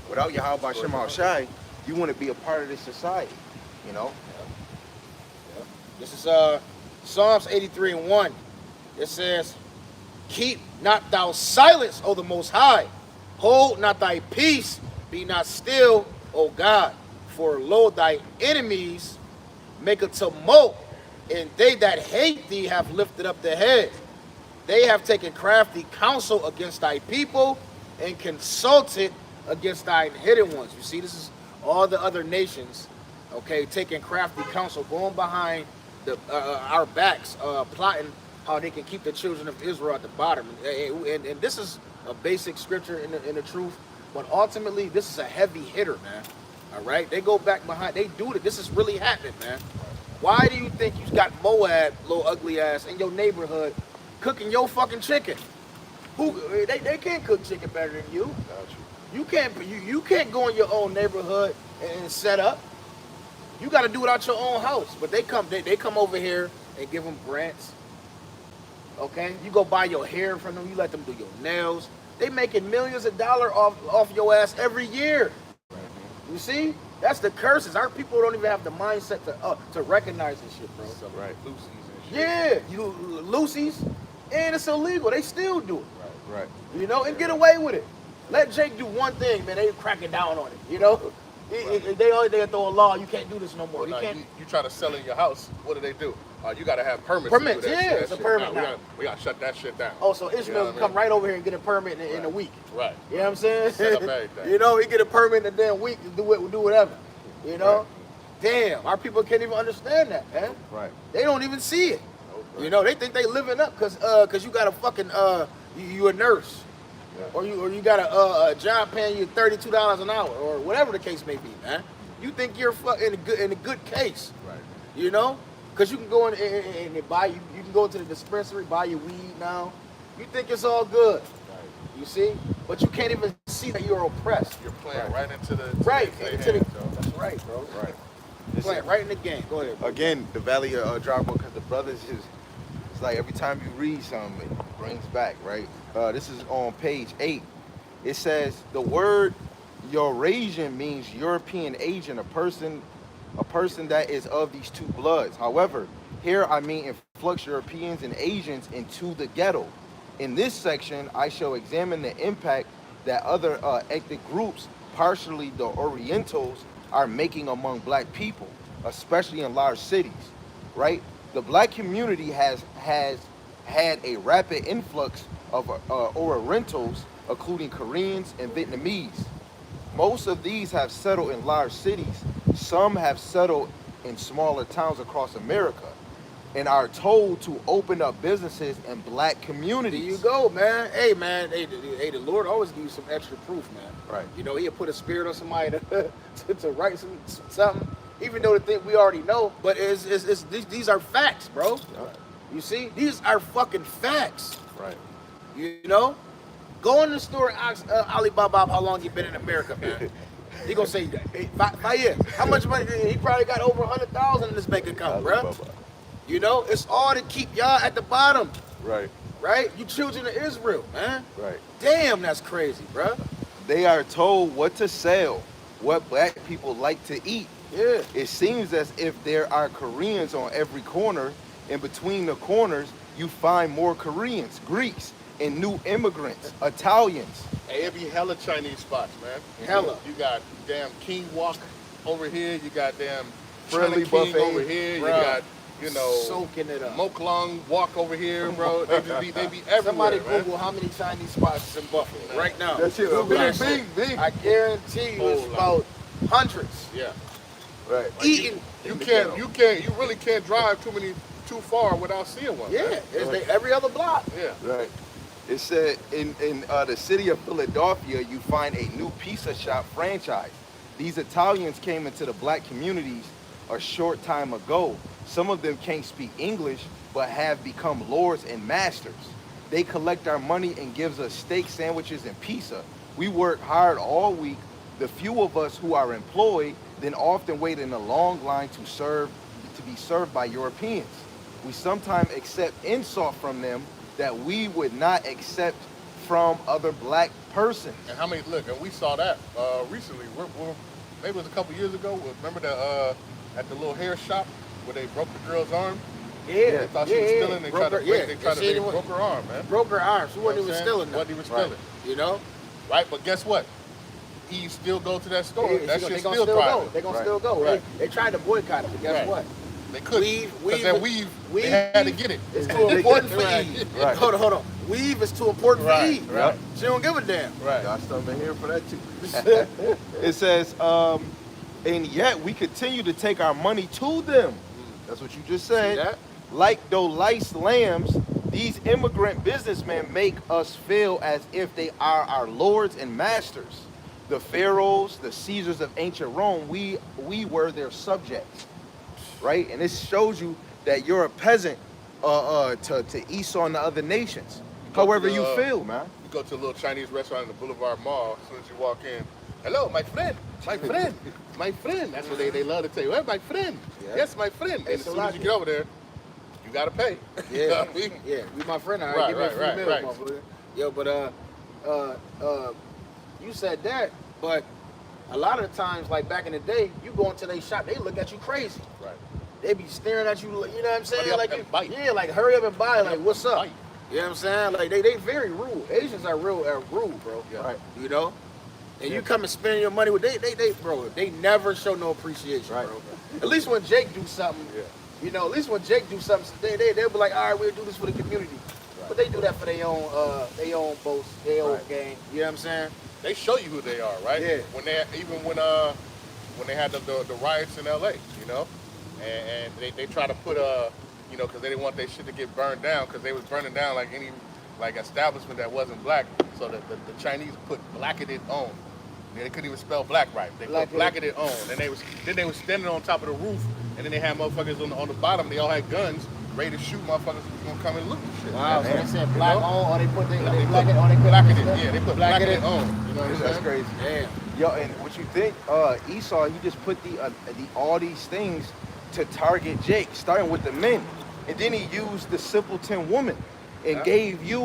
Without Yahweh Shem Al Shai, you wouldn't be a part of this society. This is Psalms 83:1. It says, keep not thou silence, O the Most High. Hold not thy peace, be not still, O God. For lo, thy enemies make a tumult, and they that hate thee have lifted up their head. They have taken crafty counsel against thy people, and consulted against thine hidden ones. You see, this is all the other nations, okay, taking crafty counsel, going behind our backs, plotting how they can keep the children of Israel at the bottom. And this is a basic scripture in the truth, but ultimately this is a heavy hitter, man. All right, they go back behind, they do it. This is really happening, man. Why do you think you got Moab, little ugly ass, in your neighborhood cooking your fucking chicken? They can't cook chicken better than you. You can't go in your own neighborhood and set up. You got to do it out your own house. But they come over here and give them grants. Okay, you go buy your hair from them. You let them do your nails. They making millions of dollars off your ass every year. You see, that's the curses. Our people don't even have the mindset to recognize this shit, bro. Right. Lucy's and shit. Yeah, you Lucy's, and it's illegal. They still do it. Right. And get away with it. Let Jake do one thing, man. They cracking down on it. They throw a law. You can't do this no more. Well, You you try to sell in your house. What do? You got to have permits. Permits, to do that yeah, shit. it's a That permit shit. now. We got to shut that shit down. Oh, so Ishmael You know what can I come mean? right over here and get a permit in a week. Right. You know what I'm saying? Set up everything. He get a permit in a damn week to do whatever. Right. Damn, our people can't even understand that, man. Right. They don't even see it. Okay. They think they living up because you got a fucking you a nurse, or you got a job paying you $32 an hour or whatever the case may be, man. You think you're in a good case, Right. Because you can go in and buy you can go to the dispensary, buy your weed now. You think it's all good, you see, but you can't even see that you're oppressed. You're playing right into the Into the that's right, bro. Right. Playing right in the game. Go ahead, bro. Again, the Valley of Dry Bones, because the brothers it's like every time you read something, it brings back, right? This is on page 8. It says the word Eurasian means European agent, a person a person that is of these two bloods. However, here I mean influx Europeans and Asians into the ghetto. In this section, I shall examine the impact that other ethnic groups, partially the Orientals, are making among black people, especially in large cities, right? The black community has had a rapid influx of Orientals, including Koreans and Vietnamese. Most of these have settled in large cities. Some have settled in smaller towns across America and are told to open up businesses in black communities. There you go, man. Hey, man. Hey, the Lord always gives you some extra proof, man. Right. You know, He'll put a spirit on somebody to write something, even though the thing we already know. But these are facts, bro. Yep. You see, these are fucking facts. Right. You know, go in the store and ask Alibaba how long he been in America, man. He gonna say 5 years. How much money? He probably got over 100,000 in his bank account, bro. You know, it's all to keep y'all at the bottom, Right. right? You children of Israel, man. Right. Damn, that's crazy, bro. They are told what to sell, what black people like to eat. Yeah. It seems as if there are Koreans on every corner, and between the corners, you find more Koreans, Greeks, and new immigrants, Italians. Hey, it be hella Chinese spots, man. Hella. You got damn King Walk over here. You got damn Friendly China King buffet. over here. Bruh. You got, you know, Soaking it up. Moklong Walk over here, bro. They be everywhere, Somebody man. Google how many Chinese spots is in Buffalo right now. That shit Google big, that shit. big. I guarantee you it's Whole about hundreds. Yeah. Right. Eating. You really can't drive too far without seeing one. Yeah, man. it's every other block. Yeah. Right. It said in the city of Philadelphia, you find a new pizza shop franchise. These Italians came into the black communities a short time ago. Some of them can't speak English, but have become lords and masters. They collect our money and gives us steak sandwiches and pizza. We work hard all week. The few of us who are employed then often wait in a long line to be served by Europeans. We sometimes accept insult from them that we would not accept from other black persons. And how many? Look, and we saw that recently. Maybe it was a couple years ago. Remember at the little hair shop where they broke the girl's arm? Yeah, They thought she was stealing. They tried to yeah. broke her arm, man. Broke her arm. She You know wasn't what even I'm stealing saying? nothing. Wasn't even stealing. You know? Right, but guess what? He still go to that store. Yeah, that they shit's gonna still still private. go. They gonna Right. still go. Right. They tried to boycott it, but guess Right. what? They couldn't. Weave, Because that weave, they had to get it. It's too important for Right. Eve. Right. Hold on. Weave is too important Right. for Eve. Right. She don't give a damn. Right. Got something here for that too. It says, and yet we continue to take our money to them. That's what you just said. See that? Like those lice lambs, these immigrant businessmen make us feel as if they are our lords and masters. The pharaohs, the Caesars of ancient Rome, we were their subjects, right? And this shows you that you're a peasant to Esau and the other nations. However you feel, man. You go to a little Chinese restaurant in the Boulevard Mall. As soon as you walk in, hello, my friend, my friend, my friend. That's what they love to tell you. Hey, my friend. Yeah. Yes, my friend. And as It's a soon lot as you get over there, you gotta pay. You know Yeah, what I mean? yeah. You my friend. All Right, right, give me a right, free right, meal, right. motherfucker. Yo, but you said that, but a lot of the times, like back in the day, you go into their shop, they look at you crazy. Right. They be staring at you, you know what I'm saying? Hurry up Like, and bite. yeah, like hurry up and buy. Like, what's up? Bite. You know what I'm saying? Like they very rude. Asians are rude, bro. Yeah. Right. You know? And you come and spend your money with they never show no appreciation, Right. bro. At least when Jake do something, Yeah. you know, at least when Jake do something, they'll be like, all right, we'll do this for the community. Right. But they do that for their own boast, their own Right. game. You know what I'm saying? They show you who they are, right? Yeah. When they had the riots in LA, you know, and they try to put you know, because they didn't want their shit to get burned down because they was burning down like any establishment that wasn't black. So the Chinese put blackened on. They couldn't even spell black right. They put blackened on, and they was standing on top of the roof, and then they had motherfuckers on the bottom. They all had guns ready to shoot motherfuckers who was gonna come and loot and shit. Wow, so man. they said black You know? on, or they put They black put it, or they put blackened it. Yeah, they put blackened it on. You know what I'm That's saying? crazy. Damn. Yo, and what you think? Esau, he just put all these things to target Jake, starting with the men, and then he used the simpleton woman and gave you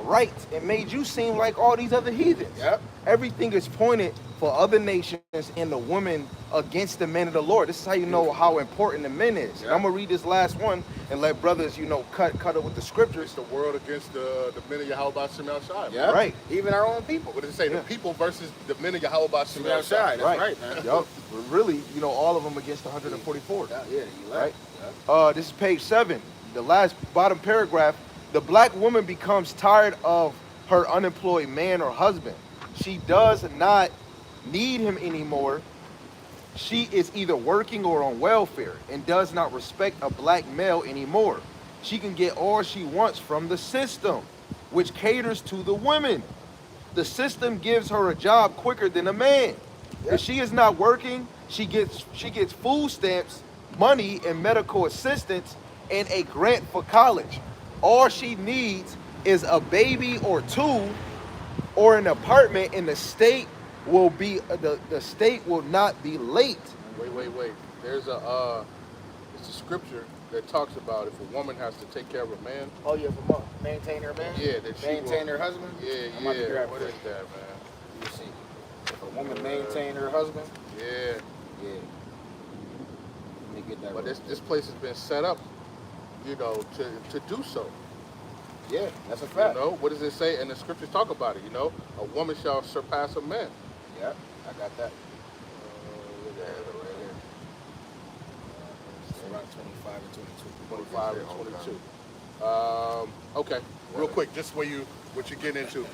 rights and made you seem like all these other heathens. Yep. everything is pointed for other nations and the women against the men of the Lord. This is how you know how important the men is. And I'm gonna read this last one and let brothers, cut it with the scriptures. It's the world against the men of Yahweh Shem Shai. Yeah. Right. Even our own people. What does it say? Yeah. The people versus the men of Yahweh Shem Shai. Shai. That's right, man. Yup. Really, all of them against the 144. Yeah, you Right. Yeah. This is page 7. The last bottom paragraph. The black woman becomes tired of her unemployed man or husband. She does not need him anymore. She is either working or on welfare and does not respect a black male anymore. She can get all she wants from the system, which caters to the women. The system gives her a job quicker than a man. If she is not working, she gets food stamps, money, and medical assistance, and a grant for college. All she needs is a baby or two, or an apartment, and the state will not be late. Wait. There's it's a scripture that talks about if a woman has to take care of a man. Oh, yeah, for month. Maintain her man? Yeah, that she Maintain will- her husband? I'm about to Yeah. grab What it. is that, man? You see. If a woman maintain her husband? Yeah. Yeah. Let me get that But real this place has been set up, to do so. Yeah, that's a You fact. know, what does it say? And the scriptures talk about it, a woman shall surpass a man. Yeah, I got that. Look at it right here. It's around 25 and 22. 25 and 22. Okay, real quick, just what you're getting into.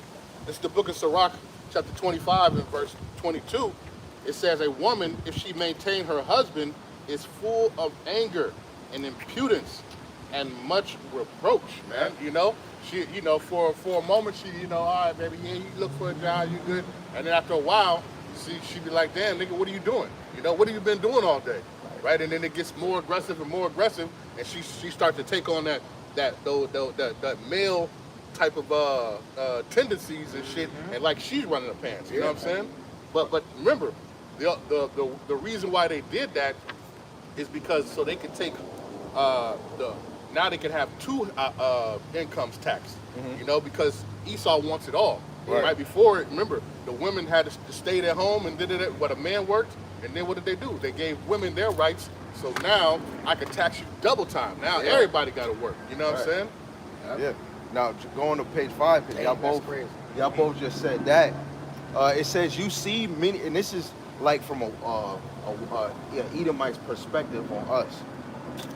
This is the book of Sirach, chapter 25 and verse 22. It says, a woman, if she maintain her husband, is full of anger and impudence and much reproach, man. She, for a moment, she, all right, baby, yeah, you look for a job, you good. And then after a while, she be like, damn, nigga, what are you doing? What have you been doing all day? Right? And then it gets more aggressive and more aggressive, and she starts to take on that male type of tendencies and shit, and like she's running the pants. You know what I'm saying? But remember, the reason why they did that is because so they could take now they can have two incomes taxed. Because Esau wants it all. Right before it, remember, the women had to stay at home and did it what a man worked, and then what did they do? They gave women their rights. So now I can tax you double time. Now everybody got to work. You know what I'm saying? Yeah. Now going to page 5, because y'all both just said that. It says you see many, and this is like from a Edomite's perspective on us.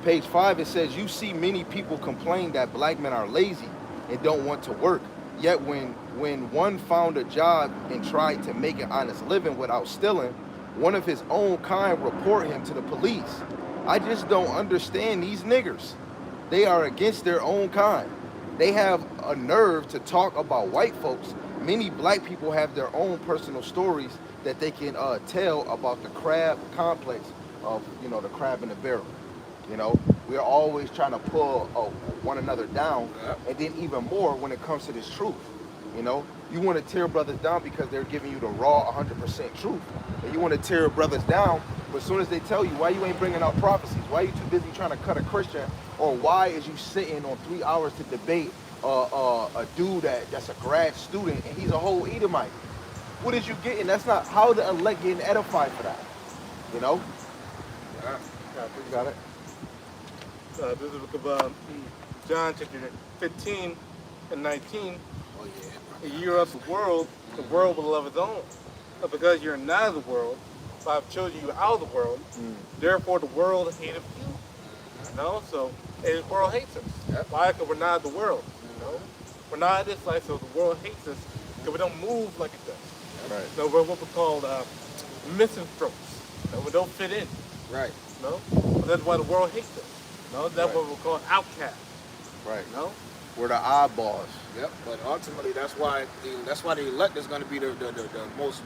Page 5, it says you see many people complain that black men are lazy and don't want to work. Yet when one found a job and tried to make an honest living without stealing, one of his own kind report him to the police. I just don't understand these niggers. They are against their own kind. They have a nerve to talk about white folks. Many black people have their own personal stories that they can tell about the crab complex of, the crab in the barrel. We're always trying to pull one another down, and then even more when it comes to this truth. You want to tear brothers down because they're giving you the raw 100% truth, and you want to tear brothers down, but as soon as they tell you why you ain't bringing out prophecies, why you too busy trying to cut a Christian, or why is you sitting on 3 hours to debate a dude that's a grad student and he's a whole Edomite. What is you getting? That's not how the elect getting edified for that. Yeah. You got it. This is the book of John chapter 15 and 19. Oh, yeah. You're of the world will love its own. But because you're not of the world, but I've chosen you out of the world, therefore the world hated you. So and the world hates us. Why? Because we're not of the world. We're not of this life, so the world hates us because we don't move like it does. Right. So we're what we call misanthropes. We don't fit in. Right. That's why the world hates us. That's what we call outcasts. Right. We're the eyeballs. Yep. But ultimately, that's why the elect is going to be the most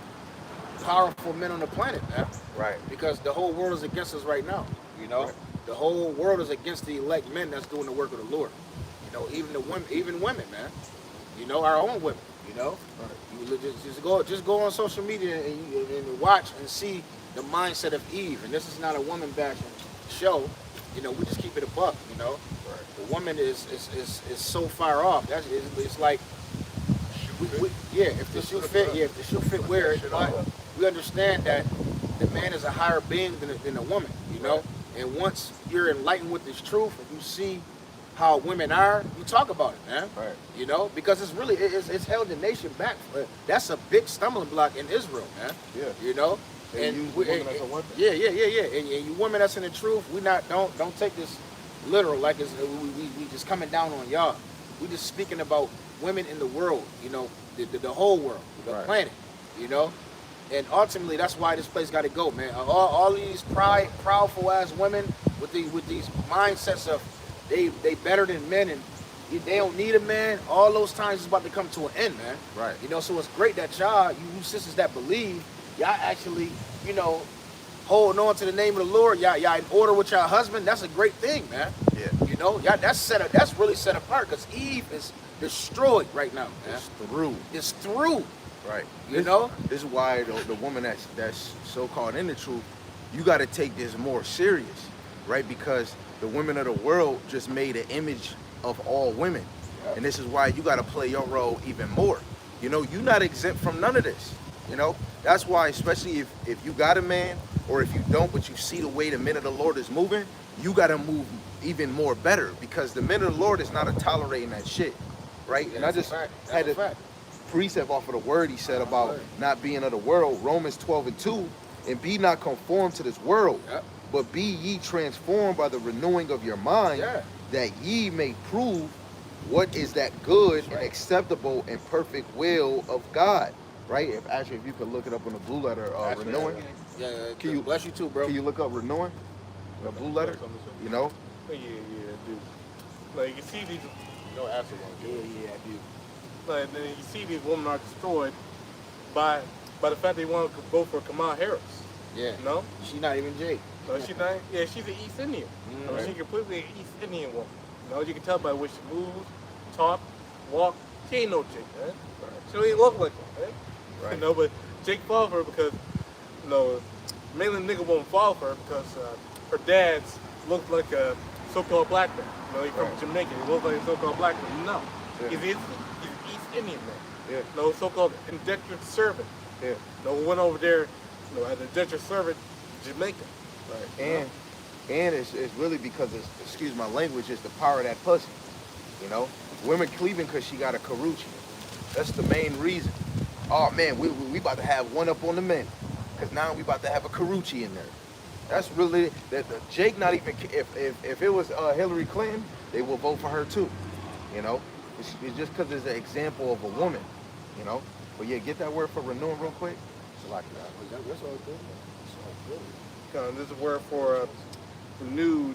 powerful men on the planet, man. Right. Because the whole world is against us right now. Right. The whole world is against the elect men that's doing the work of the Lord. Even women, man. Our own women. Right. You just go on social media and watch and see the mindset of Eve. And this is not a woman bashing show. We just keep it a buck. Right. The woman is so far off. It's like if the shoe fit, if the shoe fit, wear it. But we understand that the man is a higher being than a woman, you know. And once you're enlightened with this truth, and you see how women are, you talk about it, man. Right. You know, because it's really it's held the nation back. That's a big stumbling block in Israel, man. Yeah. You know. They use the woman as a weapon. Yeah. And you women that's in the truth, we not don't take this literal like it's we just coming down on y'all. We just speaking about women in the world, you know, the whole world, the planet, you know. And ultimately, that's why this place got to go, man. All these proudful ass women with these mindsets of they better than men and they don't need a man. All those times is about to come to an end, man. Right. You know, so it's great that you sisters that believe, y'all actually, you know, holding on to the name of the Lord. Y'all in order with y'all husband. That's a great thing, man. Yeah. You know, y'all that's really set apart because Eve is destroyed right now, man. It's through. Right. You know? This is why the woman that's so-called in the truth, you got to take this more serious, right? Because the women of the world just made an image of all women. Yep. And this is why you got to play your role even more. You know, you're not exempt from none of this. You know, that's why, especially if you got a man or if you don't, but you see the way the men of the Lord is moving, you got to move even more better because the men of the Lord is not tolerating that shit, right? Yeah, and I just had a precept off of the word he said about not being of the world, Romans 12:2, and be not conformed to this world, but be ye transformed by the renewing of your mind, that ye may prove what is that good and acceptable and perfect will of God. Right? If you could look it up on the blue letter, renewing. Yeah. Can you bless you too, bro? Can you look up renewing? The blue letter? You know? Yeah, I do. Like you see these. No answer one. Yeah, I do. Like then you see these women are destroyed by the fact they want to vote for Kamala Harris. Yeah. No? She's not even Jake. No, she's not. Yeah, she's an East Indian. Right. She's completely an East Indian woman. You know, you can tell by the way she moves, talk, walk. She ain't no Jake, man. Right. She don't even look like one, man. Right. You know, but Jake followed her because, you know, mainly nigga won't follow her because her dad's looked like a so-called black man. You know, he's from Jamaica. He looks like a so-called black man. No, he's an East Indian man. Yeah. No, so-called indentured servant. Yeah. No, went over there, you know, as an indentured servant, Jamaica. Right. And it's really because it's, excuse my language, it's the power of that pussy. You know, women cleaving because she got a Karuchi. That's the main reason. Oh man, we about to have one up on the men, because now we about to have a Karuchi in there. That's really that. Jake not even if it was Hillary Clinton, they will vote for her too. You know, it's just because it's an example of a woman. You know, but yeah, get that word for renewing real quick. It's like that. That's all good. That's all good. This is a word for renewed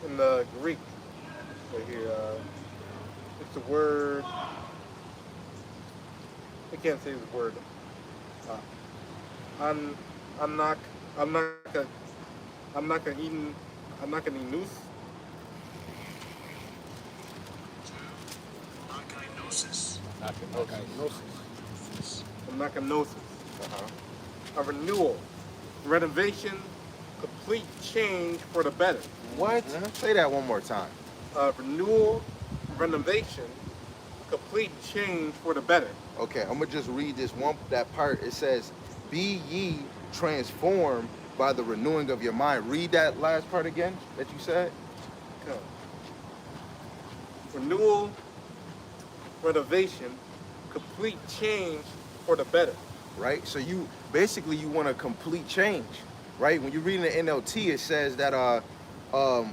in the Greek. Right here, it's a word. I can't say the word. I'm not gonna noose. Anachronosis. A renewal, renovation, complete change for the better. What? Say that one more time. Renewal, renovation, complete change for the better. Okay, I'm gonna just read that part. It says, "Be ye transformed by the renewing of your mind." Read that last part again that you said. Okay. Renewal, renovation, complete change for the better. Right. So you want a complete change, right? When you read in the NLT, it says that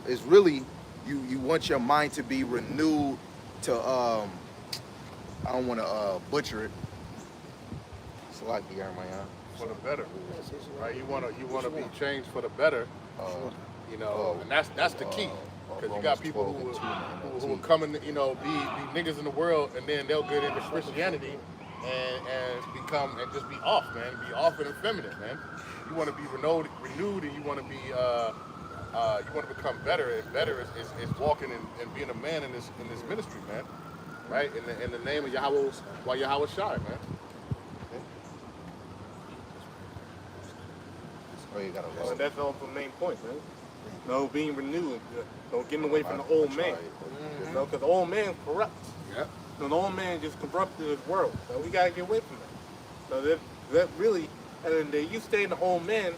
it's really you want your mind to be renewed to I don't want to butcher it. It's like the Armayan. For the better, right? You want to be changed for the better, you know, and that's the key. Because you got people who will come and be niggas in the world, and then they'll get into Christianity and become and just be off, man. Be off and effeminate, man. You want to be renewed, and you want to be you want to become better, and better is walking and being a man in this ministry, man. Right? In the name of Yahweh Shai, man. Oh, you gotta So that's also the main point, man. No, being renewed. No, getting away from the old man. You know, because the old man's corrupt. Yeah. So the old man just corrupted this world. So we gotta get away from that. So that really, and then you stay in the old man,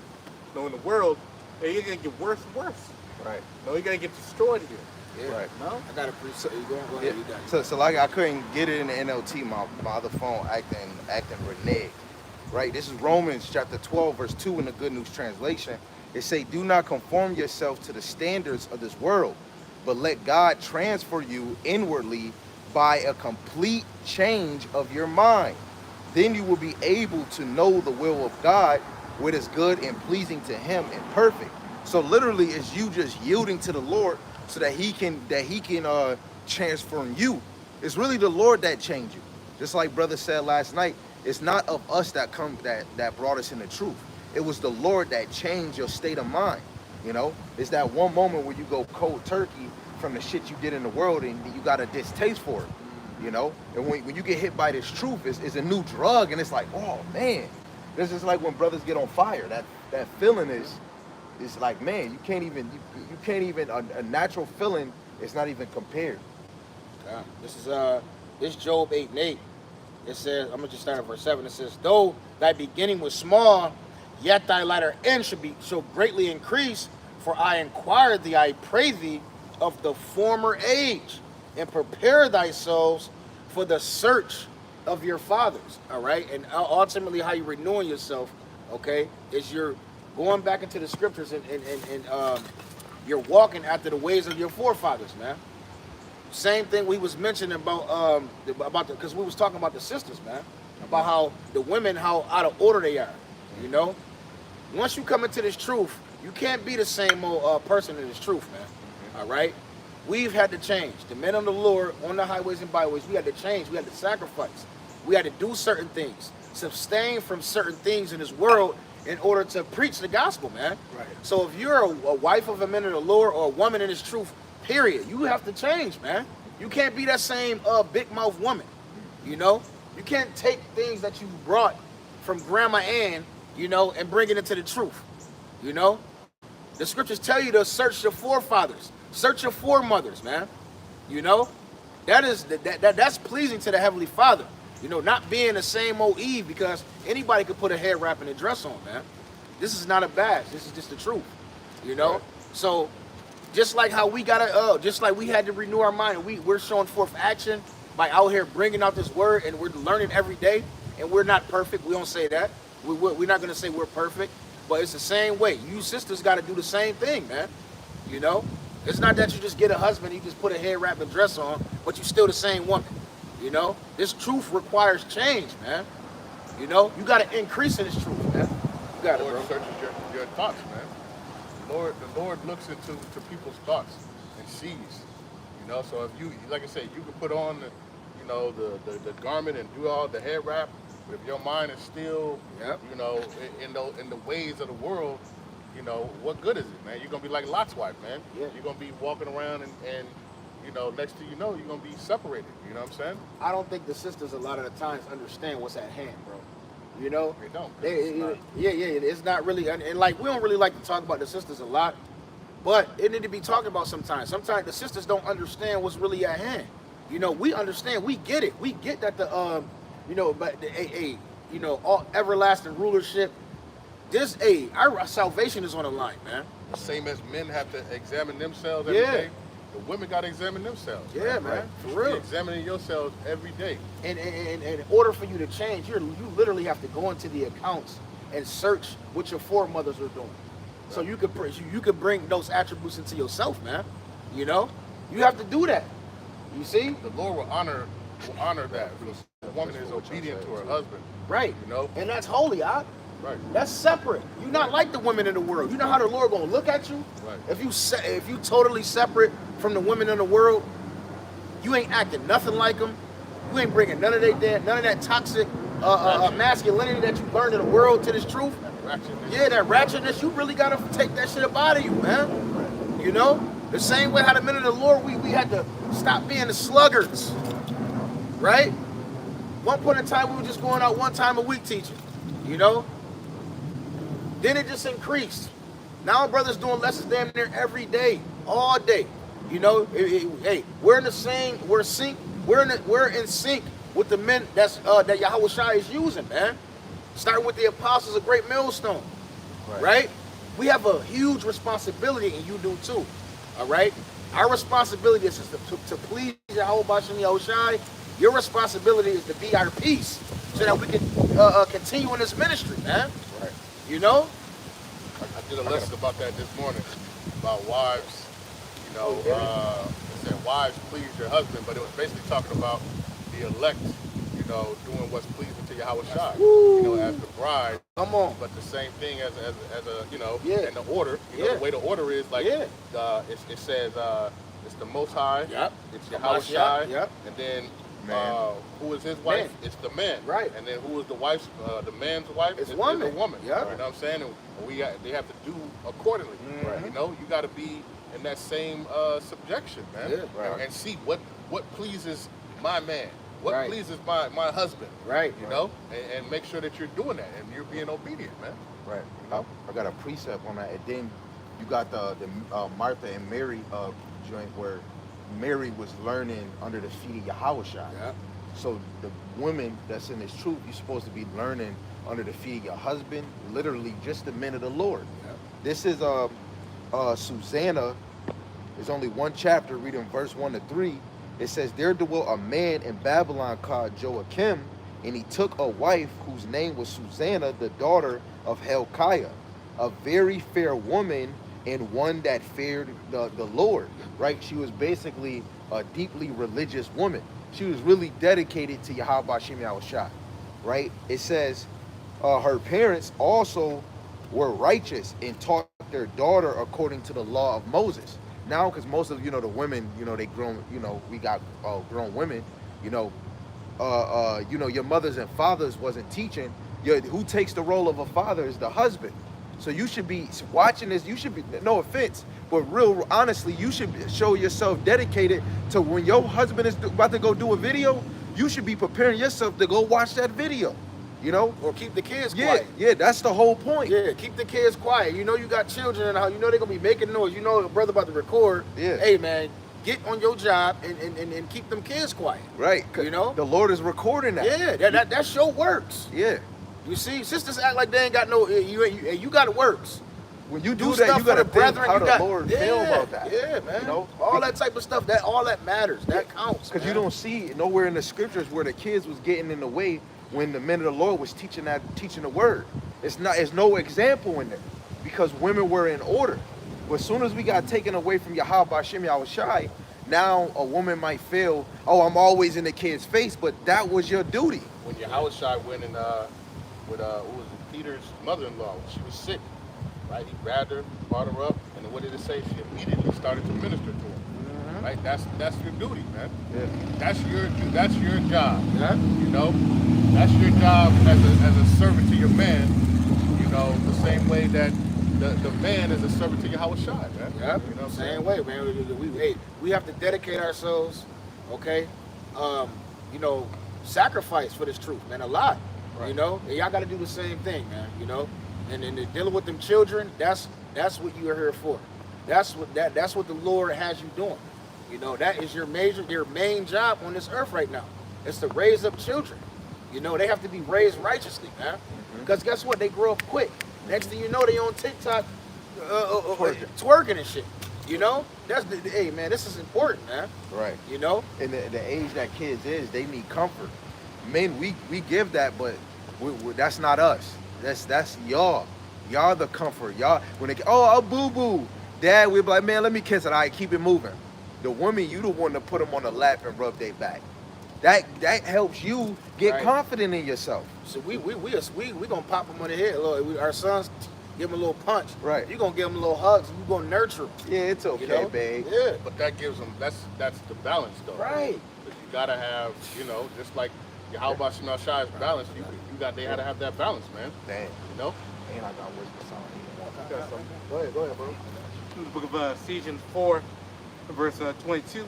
in the world, and you're gonna get worse and worse. Right. No, you're gonna get destroyed here. Yeah. Right. No, I got to appreciate you. Go ahead. Yeah. You got it. So like I couldn't get it in the NLT. My other phone acting reneged. Right. This is Romans chapter 12 verse 2 in the Good News translation. It say, "Do not conform yourself to the standards of this world, but let God transfer you inwardly by a complete change of your mind. Then you will be able to know the will of God, what is good and pleasing to Him and perfect." So literally, it's you just yielding to the Lord so that He can transform you. It's really the Lord that changed you. Just like brother said last night, it's not of us that brought us in the truth. It was the Lord that changed your state of mind. You know, it's that one moment where you go cold turkey from the shit you did in the world and you got a distaste for it. You know, and when you get hit by this truth, it's a new drug, and it's like, oh man, this is like when brothers get on fire. That feeling is like, man, you can't even a natural feeling is not even compared. This Job 8:8. It says, I'm gonna just start at verse 7. It says, "Though thy beginning was small, yet thy latter end shall greatly increase. For I inquired thee, I pray thee, of the former age, and prepare thyself for the search of your fathers." All right, and ultimately, how you renewing yourself, okay, is you're going back into the scriptures and you're walking after the ways of your forefathers, man. Same thing we was mentioning about because we was talking about the sisters, man, about how the women, how out of order they are. You know, once you come into this truth, you can't be the same old person in this truth, man. All right, we've had to change. The men of the Lord on the highways and byways, we had to change. We had to sacrifice. We had to do certain things, abstain from certain things in this world in order to preach the gospel, man. Right. So if you're a wife of a man of the Lord or a woman in this truth, period, you have to change, man. You can't be that same big mouth woman. You know, you can't take things that you brought from Grandma Ann, you know, and bring it into the truth. You know, the scriptures tell you to search your forefathers, search your foremothers, man. You know, that's pleasing to the Heavenly Father. You know, not being the same old Eve, because anybody could put a hair wrap and a dress on, man. This is not a badge. This is just the truth. You know, so just like how we gotta, just like we had to renew our mind, and we're showing forth action by out here bringing out this word, and we're learning every day. And we're not perfect. We don't say that. We're not gonna say we're perfect, but it's the same way. You sisters got to do the same thing, man. You know, it's not that you just get a husband, you just put a hair wrap and dress on, but you're still the same woman. You know, this truth requires change, man. You know, you got to increase in this truth, man. You got The it, Lord bro. searches your thoughts, man. The Lord looks into people's thoughts and sees. You know, so if you, like I said, you can put on the garment and do all the hair wrap, but if your mind is still, you know, in the ways of the world, you know, what good is it, man? You're gonna be like Lot's wife, man. Yeah. You're gonna be walking around and you know, next thing you know, you're gonna be separated. You know what I'm saying? I don't think the sisters a lot of the times understand what's at hand, bro. You know, They don't. it's not really, and like we don't really like to talk about the sisters a lot, but it need to be talked about sometimes. Sometimes the sisters don't understand what's really at hand. You know, we understand, we get it, we get that you know, but you know, all everlasting rulership. Our salvation is on the line, man. The same as men have to examine themselves every day. The women got to examine themselves. Yeah, man, right? for You real. be examining yourselves every day. And in order for you to change, you literally have to go into the accounts and search what your foremothers are doing. So you could bring those attributes into yourself, man. You know, you have to do that. You see, The Lord will honor that because the woman is obedient to her husband. right? You know? And that's holy, huh? Right. That's separate. You're not like the women in the world. You know how the Lord gonna look at you? Right. If you totally separate from the women in the world, you ain't acting nothing like them. You ain't bringing none of that toxic masculinity that you learned in the world to this truth. Ratchetness. Yeah, that ratchetness. You really gotta take that shit up out of you, man. You know, the same way how the men of the Lord, we had to stop being the sluggards, right? One point in time, we were just going out one time a week teaching, you know. Then it just increased. Now brothers doing lessons damn near every day, all day. You know, hey, we're sync we're in sync with the men that Yahweh Shai is using, man. Starting with the apostles of Great Millstone, right? We have a huge responsibility, and you do too. All right. Our responsibility is to please Yahweh Bashem Yahushai. Your responsibility is to be our peace, so that we can continue in this ministry, man. Right. You know. I did a lesson about that this morning, about wives. You know, it said wives please your husband, but it was basically talking about the elect, you know, doing what's pleasing to Yahweh Shai. You know, as the bride. Come on. But the same thing as a you know, Yeah. and the order. You know, the way the order is like Yeah. it says it's the Most High. Yep. It's Yahweh Shai. Yep. And then Man. who is his wife? Man. It's the man. Right. And then who is the wife's the man's wife? It's Is woman. the woman. Yeah. You know what I'm saying? And they have to do accordingly. Mhm. You know, you got to be in that same subjection, man. Yeah. Right. And see what pleases my man. What Right. pleases my husband. Right. You know, and make sure that you're doing that and you're being obedient, man. Right. I got a precept on that. And then you got the Martha and Mary joint where Mary was learning under the feet of Yahweh Shai. Yeah. So the woman that's in this truth, you're supposed to be learning under the feet of your husband, literally just the men of the Lord. Yeah. This is Susanna. There's only one chapter, reading verse 1 to 3. It says, there dwelt a man in Babylon called Joachim, and he took a wife whose name was Susanna, the daughter of Hilkiah, a very fair woman and one that feared the Lord, right? She was basically a deeply religious woman. She was really dedicated to Yahweh Bashem Yahushai, right? It says her parents also were righteous and taught their daughter according to the law of Moses. Now, because most of, the women, they grown, we got grown women, your mothers and fathers wasn't teaching. Who takes the role of a father is the husband. So you should be watching this. You should be, no offense, but real honestly, you should show yourself dedicated to when your husband is about to go do a video, you should be preparing yourself to go watch that video, Or keep the kids Yeah, quiet. yeah, that's the whole point. Yeah, keep the kids quiet. You got children in the house. They're gonna be making noise. A brother about to record. Yeah. Hey man, get on your job and keep them kids quiet. Right. The Lord is recording that. Yeah, that show works. Yeah. You see, sisters act like they ain't got no. You got it works. When you Do do that, stuff you for gotta the think brethren. how You the got, Lord yeah, feel about that. Yeah, man. All that type of stuff. All that matters. That counts. Because you don't see nowhere in the scriptures where the kids was getting in the way when the men of the Lord was teaching the word. It's no example in there because women were in order. But as soon as we got taken away from Yahweh Bashem Yahushai, now a woman might feel, oh, I'm always in the kid's face, but that was your duty. When Yahweh Shai went and with what was it, Peter's mother-in-law, when she was sick, right? He grabbed her, brought her up, and what did it say? She immediately started to minister to her. Right? That's your duty, man. Yeah. That's your job. Yeah. That's your job as a servant to your man. The same way that the man is a servant to Yahweh Shai, man. Yeah. You know what I'm Same saying? way, man. We have to dedicate ourselves. Okay. Sacrifice for this truth, man. A lot. Right. And y'all got to do the same thing, man. And dealing with them children. That's what you are here for. That's what the Lord has you doing. That is your main job on this earth right now. It's to raise up children. They have to be raised righteously, man. Because guess what? They grow up quick. Next thing you know, they on TikTok twerking and shit. That's hey man, this is important, man. Right. And the age that kids is, they need comfort. Men, we give that, but that's not us. That's y'all. Y'all the comfort. Y'all when they boo boo, Dad, we be like, man, let me kiss it. All right, keep it moving. The woman, you the one to put them on the lap and rub their back. That helps you get Right. confident in yourself. So we gonna pop them on the head. Look, our sons give them a little punch. Right. You gonna give them a little hugs. You gonna nurture them. Yeah, it's okay, babe. Yeah. But that gives them that's the balance though. Right. Because you gotta have, just like Yahweh Bashem Shai is balanced, they had to have that balance, man. Damn. You know? And I got whisper sound. Got something. Go ahead, bro. In the book of Ephesians 4, verse 22,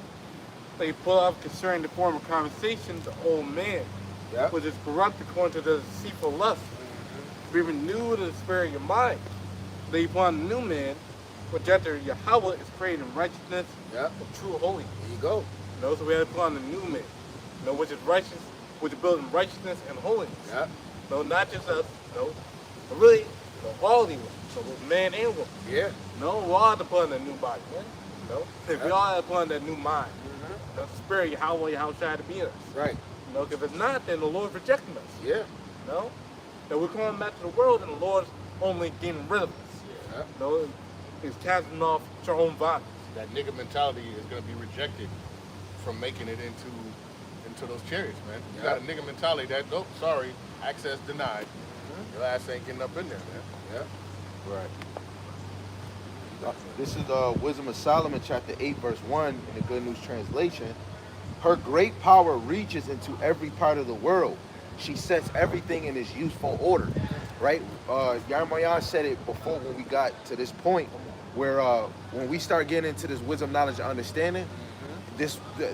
they pull up concerning the former conversation, the old man, Yeah. which is corrupt according to the deceitful lust. Be renewed in the spirit of your mind. Lay upon the new man, which after Yahweh is created in righteousness Yeah. and true holiness. There you go. So we have to put on the new man. which is righteous, which is built in righteousness and holiness. Yeah. No, not just us, no, but really, all these, so both man and woman. Yeah. No, we all have to put on that new body. No, we Yeah. all have to put on that new mind. The spirit, Yahweh, to be in us. Right. Because if it's not, then the Lord's rejecting us. Yeah. No, that we're coming back to the world, and the Lord's only getting rid of us. Yeah. No, He's casting off to our own body. That nigga mentality is gonna be rejected from making it into those chariots, man. You got a nigga mentality that, oh, sorry, access denied. Your ass ain't getting up in there, man. Yeah. Right. This is Wisdom of Solomon, chapter 8, verse 1, in the Good News Translation. Her great power reaches into every part of the world. She sets everything in its useful order. Right? Yarmayan said it before when we got to this point where when we start getting into this wisdom, knowledge, and understanding, the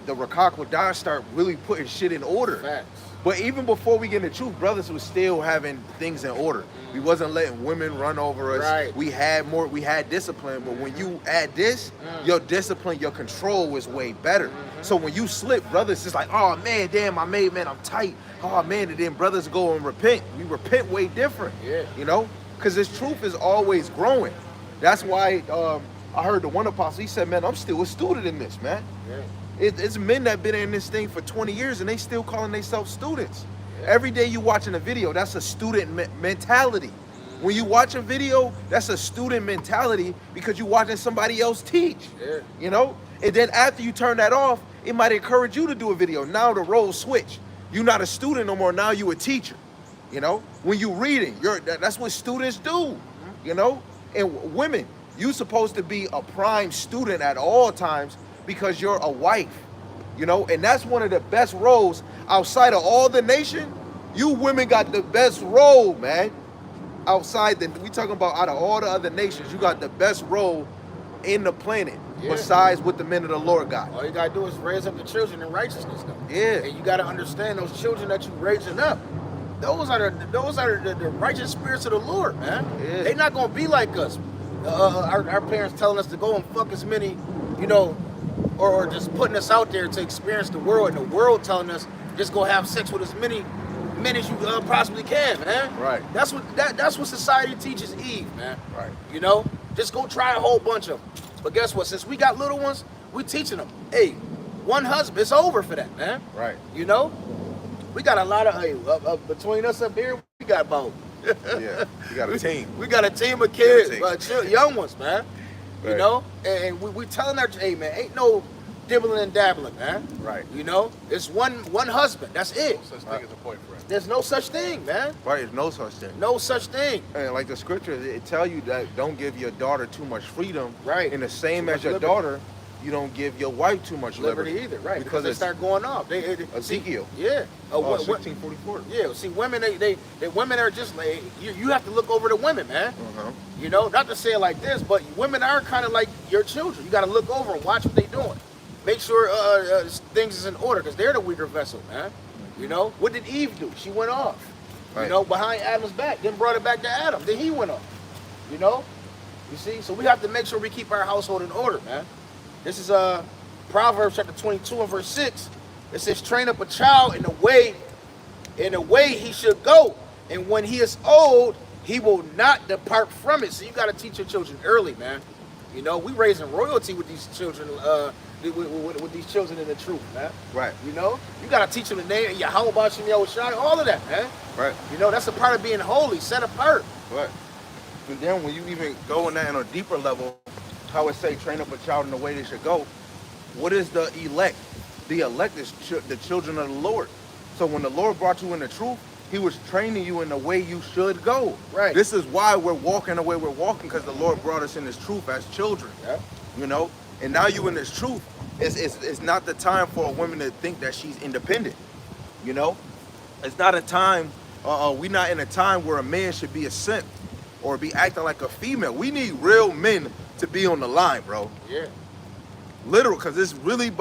Rakak Wadah start really putting shit in order. Facts. But even before we get into truth, brothers was still having things in order. We wasn't letting women run over us. Right. We had discipline, but when you add this, your discipline, your control was way better. So when you slip, brothers just like, oh man, damn, I made, man, I'm tight. Oh man, and then brothers go and repent. We repent way different. Yeah. You know? Because this truth is always growing. That's why I heard the one apostle, he said, man, I'm still a student in this, man. Yeah. It's men that been in this thing for 20 years and they still calling themselves students. Yeah. Every day you watching a video, that's a student mentality. When you watch a video, that's a student mentality because you watching somebody else teach. Yeah. You know? And then after you turn that off, it might encourage you to do a video. Now the roles switch. You're not a student no more, now you a teacher. You know? When you reading, that's what students do. You know? And women, you supposed to be a prime student at all times because you're a wife, you know, and that's one of the best roles outside of all the nation. You women got the best role, man. Outside we talking about out of all the other nations, you got the best role in the planet besides what the men of the Lord got. All you gotta do is raise up the children in righteousness, though. Yeah. And you gotta understand those children that you raising up. Those are the righteous spirits of the Lord, man. Yeah. They not gonna be like us. Our parents telling us to go and fuck as many, you know, or just putting us out there to experience the world, and the world telling us just go have sex with as many men as you possibly can, man. Right. That's what society teaches Eve, man. Right. You know, just go try a whole bunch of them. But guess what? Since we got little ones, we teaching them. Hey, one husband, it's over for that, man. Right. You know, we got a lot of between us up here. We got about. Yeah. You got a team. We got a team of kids, team. young ones, man. Right. You know, and we telling our, hey man, ain't no dibbling and dabbling, man. Right. You know, it's one husband. That's it. No such thing as a boyfriend. There's no such thing, man. Right. There's no such thing. No such thing. And like the scripture, it tell you that don't give your daughter too much freedom. Right. And the same Too as much your liberty. daughter, you don't give your wife too much Liberty either, right? Because they it's start going off. They Ezekiel. Yeah. 1644. Yeah. See, women, they women are just like you have to look over the women, man. Uh-huh. You know, not to say it like this, but women are kind of like your children. You got to look over and watch what they doing. Make sure things is in order because they're the weaker vessel, man. You know, what did Eve do? She went off. Right. You know, behind Adam's back. Then brought it back to Adam. Then he went off. You know, you see. So we have to make sure we keep our household in order, man. This is Proverbs chapter 22 and verse 6. It says, "Train up a child in the way he should go, and when he is old, he will not depart from it." So you got to teach your children early, man. You know, we raising royalty with these children, with these children in the truth, man. Right. You know, you got to teach them the name, Yahweh Bashem Yahushua, all of that, man. Right. You know, that's a part of being holy, set apart. Right. And then when you even go in that on a deeper level, how it say train up a child in the way they should go, what is the elect? The elect is the children of the Lord. So when the Lord brought you in the truth, he was training you in the way you should go. Right. This is why we're walking the way we're walking, because the Lord brought us in this truth as children. Yeah. You know? And now you in this truth, it's not the time for a woman to think that she's independent. You know? It's not a time, we're not in a time where a man should be a simp or be acting like a female. We need real men to be on the line, bro. Yeah. Literal, because it's really,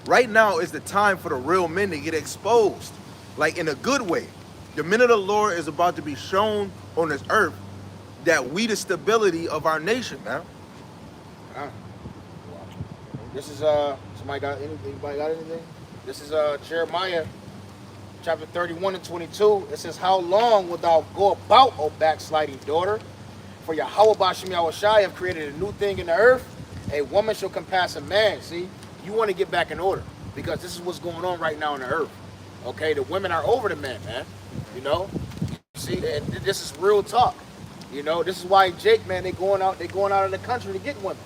right now is the time for the real men to get exposed. Like in a good way. The men of the Lord is about to be shown on this earth that we the stability of our nation, man. This is somebody got anything? Anybody got anything? This is Jeremiah chapter 31 and 22. It says, how long wilt thou go about, O backsliding daughter? For Yahweh Bashem Yahushai have created a new thing in the earth. A woman shall compass a man. See, you want to get back in order because this is what's going on right now in the earth. Okay, the women are over the men, man. You know, see, and this is real talk. You know, this is why Jake, man, they going out of the country to get women.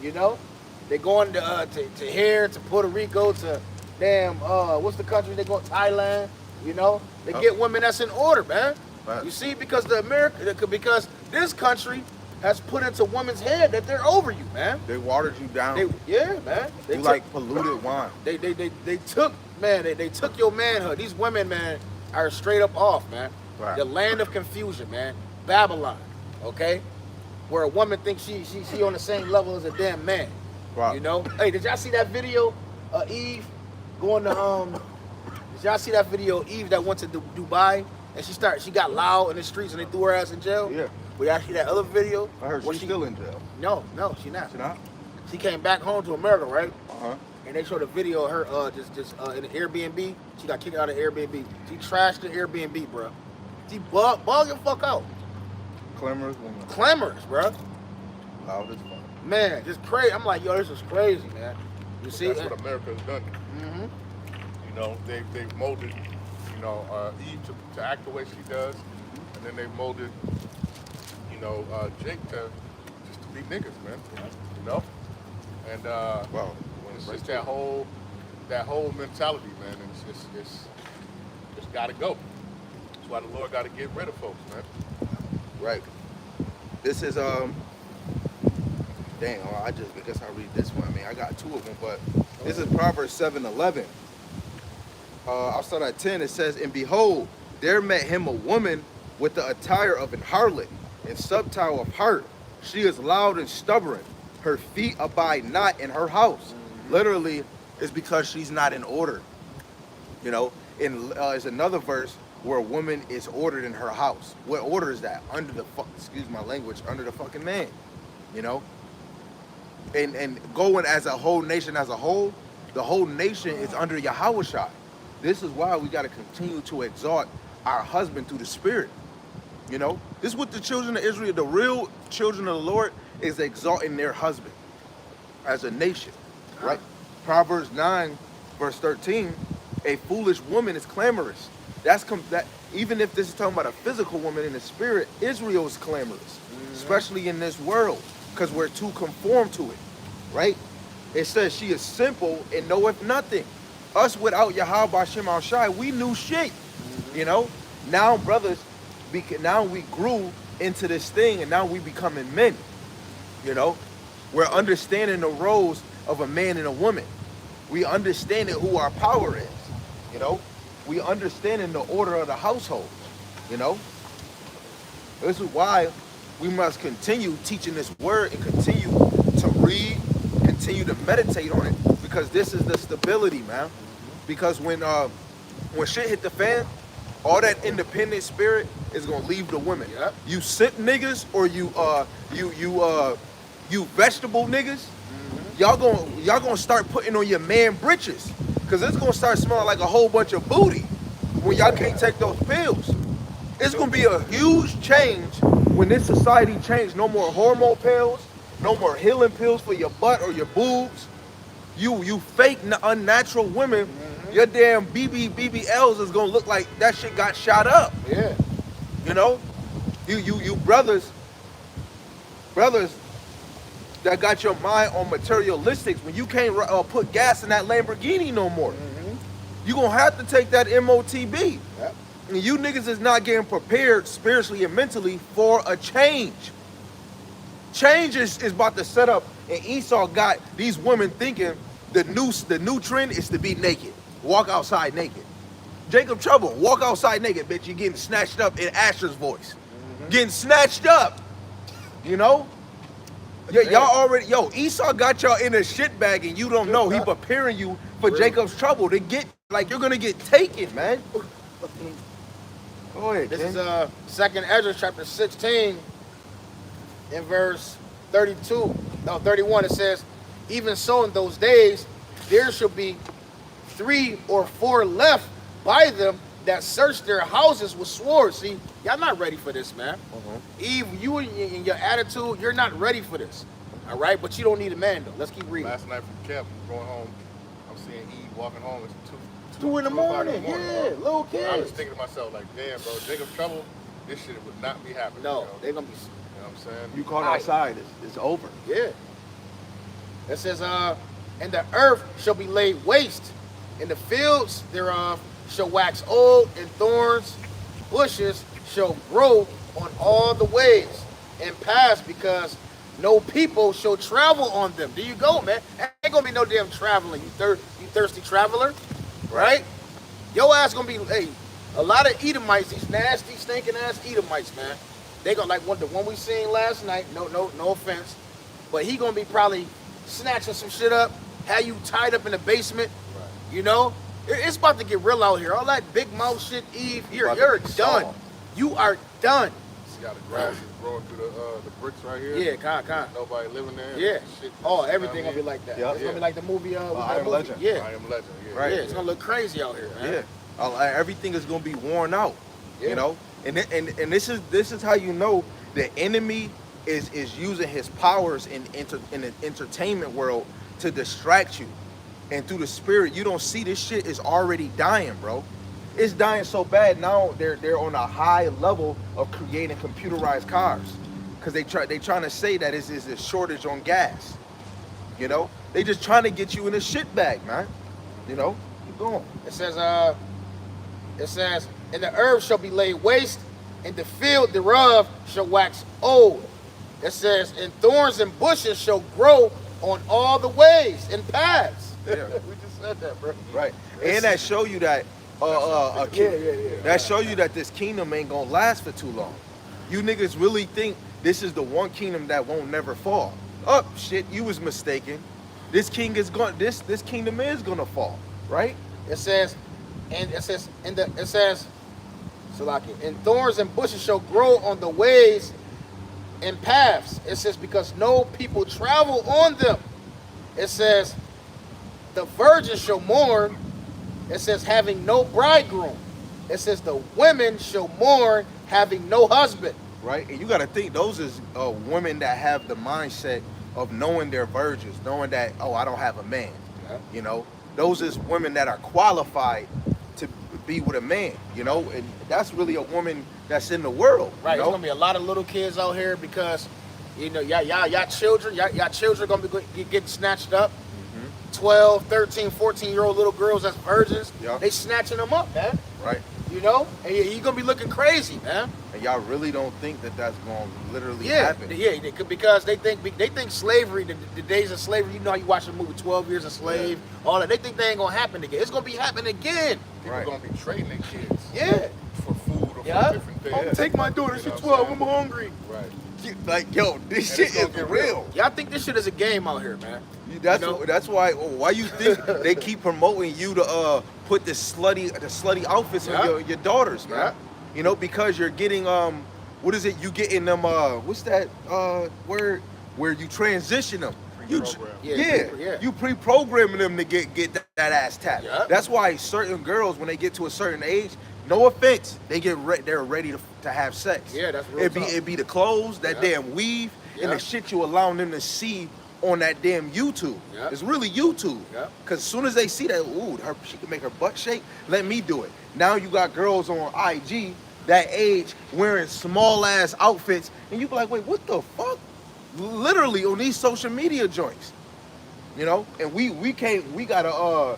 You know, they going to here, to Puerto Rico, to damn, what's the country they go? Thailand. You know, they get women that's in order, man. Right. You see, because because this country has put into women's head that they're over you, man. They watered you down. Yeah, man. You like polluted wine. They took, man, they took your manhood. These women, man, are straight up off, man. Right. The land of confusion, man. Babylon, okay? Where a woman thinks she on the same level as a damn man. Right. You know? Hey, did y'all see that video of Eve going to did y'all see that video of Eve that went to Dubai and she got loud in the streets and they threw her ass in jail? Yeah. But y'all see that other video? I heard she's still in jail. No, she not. She not? She came back home to America, right? Uh-huh. And they showed a video of her just in an Airbnb. She got kicked out of Airbnb. She trashed the Airbnb, bro. She bugged the fuck out. Clamorous woman. Clamorous, bro. Loud as fuck. Man, just crazy. I'm like, yo, this is crazy, man. You see? That's what America has done. Mm-hmm. You know, they've molded, you know, Eve to act the way she does, and then they molded, you know, Jake to just to be niggas, man. You know, and Wow. it's just that whole mentality, man. And it's got to go. That's why the Lord got to get rid of folks, man. Right. This is dang, I guess I'll read this one. I mean, I got two of them, but this is Proverbs 7:11. I'll start at 10. It says, and behold, there met him a woman with the attire of an harlot and subtile of heart. She is loud and stubborn. Her feet abide not in her house. Literally, it's because she's not in order. You know, there's another verse where a woman is ordered in her house. What order is that? Under the excuse my language, under the fucking man. You know? And going as a whole nation as a whole, the whole nation is under Yahushua. This is why we got to continue to exalt our husband through the Spirit. You know? This is what the children of Israel, the real children of the Lord, is exalting their husband as a nation. Right? Proverbs 9, verse 13, a foolish woman is clamorous. That even if this is talking about a physical woman in the spirit, Israel is clamorous, especially in this world, because we're too conformed to it, right? It says she is simple and knoweth nothing. Us without Yahweh Bashem Shai, we knew shit, you know? Now, brothers, now we grew into this thing and now we becoming men, you know? We're understanding the roles of a man and a woman. We understanding who our power is, you know? We understanding the order of the household, you know? This is why we must continue teaching this word and continue to read, continue to meditate on it, because this is the stability, man. Because when shit hit the fan, all that independent spirit is gonna leave the women. Yep. You simp niggas or you vegetable niggas, y'all gonna start putting on your man britches, cause it's gonna start smelling like a whole bunch of booty when y'all can't take those pills. It's gonna be a huge change when this society change. No more hormone pills, no more healing pills for your butt or your boobs. You fake unnatural women, your damn BBLs is gonna look like that shit got shot up. Yeah. You know, you brothers that got your mind on materialistics, when you can't put gas in that Lamborghini no more, you gonna have to take that MOTB. Yep. And you niggas is not getting prepared spiritually and mentally for a change. Change is about to set up, and Esau got these women thinking the new trend is to be naked, walk outside naked. Jacob Trouble, walk outside naked, bitch. You're getting snatched up in Asher's voice, getting snatched up. You know. Y'all already, Esau got y'all in a shit bag and you don't know. He preparing you for Jacob's trouble to get, like, you're gonna get taken, man. Go ahead, This Ken. is 2nd Ezra chapter 16 in verse 31. It says, even so in those days there shall be 3 or 4 left by them that searched their houses with swords. See, y'all not ready for this, man. Eve, you and your attitude, you're not ready for this. All right, but you don't need a man though. Let's keep reading. Last night from camp, going home, I'm seeing Eve walking home. It's 2 in the 2 o'clock morning, bro. little kids. I was thinking to myself, like, damn, bro, Jacob Trouble, this shit would not be happening. No, you know? they're gonna be. You know what I'm saying? You caught outside, it's over. Yeah. It says, and the earth shall be laid waste, and the fields thereof shall wax old, and thorns, bushes shall grow on all the ways and pass, because no people shall travel on them. There you go, man. Ain't gonna be no damn traveling, you thirsty traveler, right? Your ass gonna be, hey, a lot of Edomites, these nasty, stinking ass Edomites, man. They gonna like the one we seen last night. No offense, but he gonna be probably snatching some shit up, have you tied up in the basement. Right. You know, it's about to get real out here. All that big mouth shit, Eve, you're done. You are done. See how the grass is growing through the bricks right here? Yeah, con. Nobody living there. Yeah. Shit, Oh, you know everything what I gonna be mean? like that. Yep. It's gonna be like the movie. I Am Legend. Yeah. I Am Legend, yeah. Right. Yeah, it's gonna look crazy out here, man. Yeah, everything is gonna be worn out. Yeah. You know, and this is how you know the enemy is using his powers in the entertainment world to distract you, and through the spirit you don't see this shit is already dying, bro. It's dying so bad now. They're on a high level of creating computerized cars because they trying to say that it's a shortage on gas. You know, they just trying to get you in a shit bag, man. You know, keep going. It says, and the earth shall be laid waste, and the field thereof shall wax old. It says, and thorns and bushes shall grow on all the ways and paths. Yeah. We just said that, bro. Right, and that show you that that show you that this kingdom ain't gonna last for too long. You niggas really think this is the one kingdom that won't never fall? Oh shit, you was mistaken. This kingdom is gonna fall, right? It says, Salaki, and thorns and bushes shall grow on the ways and paths. It says, because no people travel on them. It says, the virgin shall mourn. It says, having no bridegroom. It says, the women shall mourn, having no husband. Right, and you gotta think those is women that have the mindset of knowing they're virgins, knowing that, oh, I don't have a man. Yeah. You know, those is women that are qualified to be with a man. You know, and that's really a woman that's in the world. Right, You there's know? gonna be a lot of little kids out here because, you know, y'all children gonna be getting snatched up. 12, 13, 14-year-old little girls that's virgins, Yeah. they snatching them up, man. Right, You know, and you're gonna be looking crazy, man. and y'all really don't think that that's gonna literally Yeah, happen. because they think slavery, the days of slavery. You know how you watch the movie 12 Years a Slave, all that. They think they ain't gonna happen again. It's gonna be happening again. People Right. gonna be trading their kids Yeah. for food or Yeah. for different things. Oh, take my daughter. You She's know what 12. I'm I'm saying? hungry. Right. Like, yo, this And shit it's gonna is get real. real. Y'all think this shit is a game out here, man? That's why you think they keep promoting you to put the slutty outfits Yeah. on your daughters, man. Yeah. You know, because you're getting what is it? You getting them what's that word where you transition them? Pre-program. Yeah. You pre-programming them to get that ass tapped. Yeah. That's why certain girls, when they get to a certain age, no offense, they're ready to have sex. Yeah, that's real talk. It be the clothes, that Yeah. damn weave, and Yeah. the shit you allowing them to see on that damn YouTube. Yeah. It's really YouTube. Yeah. Cause as soon as they see that, ooh, she can make her butt shake, let me do it. Now you got girls on IG that age wearing small ass outfits, and you be like, wait, what the fuck? Literally on these social media joints. You know? And we gotta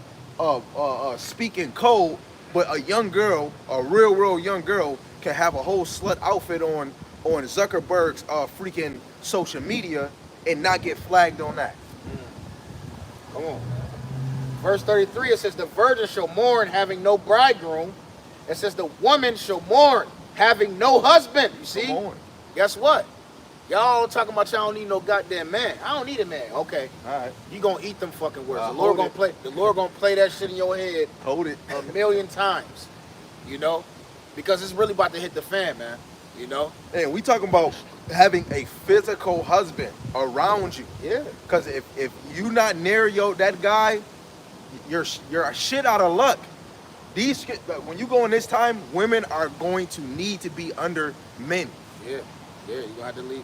speak in code, but a young girl, a real young girl, can have a whole slut outfit on Zuckerberg's freaking social media and not get flagged on that. Come on. Verse 33, it says, the virgin shall mourn, having no bridegroom. It says, the woman shall mourn, having no husband. You see? Come on. Guess what? Y'all talking about y'all don't need no goddamn man. I don't need a man. Okay. All right. You gonna eat them fucking words. The hold Lord gonna play that shit in your head Hold it. a million times. You know? Because it's really about to hit the fan, man. You know? And we talking about having a physical husband around you. Yeah. Cause if you not near that guy, you're shit out of luck. When you go in this time, women are going to need to be under men. Yeah, you're gonna have to leave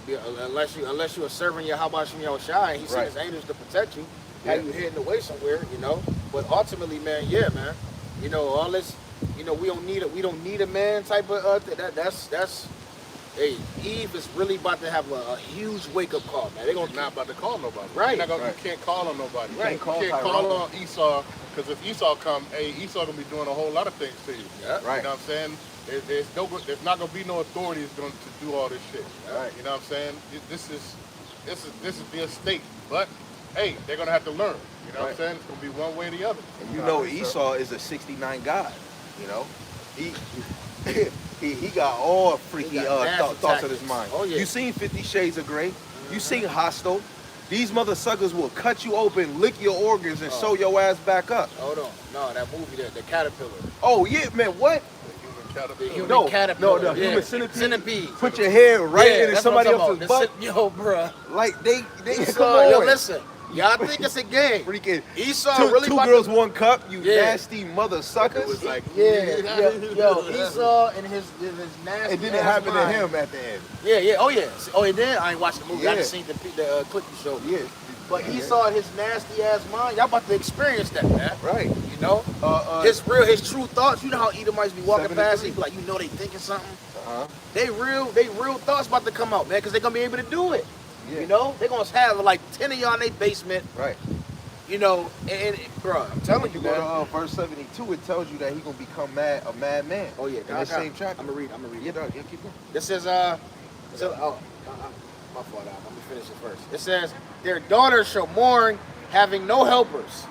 unless you're serving your Habashim Yahushai and he sent his angels to protect you, have you hidden away somewhere, you know. But ultimately, man, you know, all this, you know, we don't need a man type of that's hey, Eve is really about to have a huge wake up call, man. They're You're not about to call nobody. Right. You can't call on nobody. Right. You can't call on Esau, because if Esau come, Esau gonna be doing a whole lot of things to you. Yeah. Right. You know what I'm saying? There's not gonna be no authorities going to do all this shit. Right. You know what I'm saying? This is the estate. But hey, they're gonna have to learn. You know what I'm saying? It's gonna be one way or the other. And you know Esau is a 69 God. You know, he got all freaky thoughts of his mind. Oh, yeah. You seen 50 Shades of Grey? You seen Hostel? These mother suckers will cut you open, lick your organs, and sew your ass back up. Hold on. No, that movie, the Caterpillar. Oh yeah, man. What? Caterpillar. The human caterpillar. Human centipede. Centipede. Put your hair right in that's somebody what I'm else's talking butt. about. Yo, bruh. Like they come Esau, on. yo, listen. Y'all think it's a game. Freaking Esau two really about girls, to, one cup. You Yeah. nasty mother suckers. It was like, yo, Esau and his nasty. It didn't ass happen to mind. him at the end. Yeah. Oh, yeah. Oh, and then I ain't watched the movie. I Yeah. just seen the clip you showed me. Yeah. But Esau and his nasty ass mind, y'all about to experience that, man. Right. You know? His true thoughts. You know how Edomites be walking past, he be like, you know they thinking something. They real thoughts about to come out, man, because they're gonna be able to do it. Yeah. You know, they're gonna have like 10 of y'all in their basement. Right. You know, and bro, I'm telling you, You go man. to verse 72. It tells you that he gonna become a madman. Oh yeah, in the same chapter. I'm gonna read. Yeah, dog. Yeah, keep going. This is my fault. Let me finish it first. It says, their daughters shall mourn, having no helpers.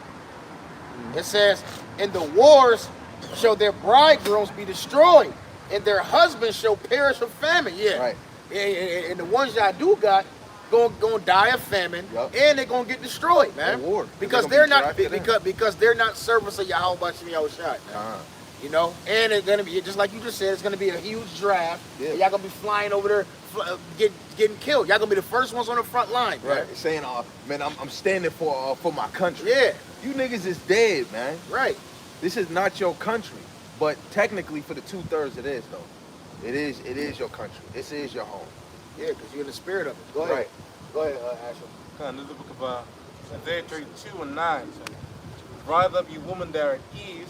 It says, in the wars shall their bridegrooms be destroyed, and their husbands shall perish of famine. Yeah. Right. And the ones y'all do got gonna die of famine, Yup. and they're gonna get destroyed, man. A war. Because They're they're gonna not be drafted because they're not servants of Yahweh Bashim Yahushai, man. You know, and it's gonna be just like you just said. It's gonna be a huge draft. Yeah. And y'all gonna be flying over there, getting killed. Y'all gonna be the first ones on the front line, man. Right. Saying, man, I'm standing for my country. Yeah, You niggas is dead, man. right. This is not your country. But technically, for the 2/3, it is though. It is your country. This is your home. Yeah, because you're in the spirit of it. Go ahead. Right. Go ahead, Asher. This is the book of Isaiah 32 and 9. So, rise up, you woman that are at ease.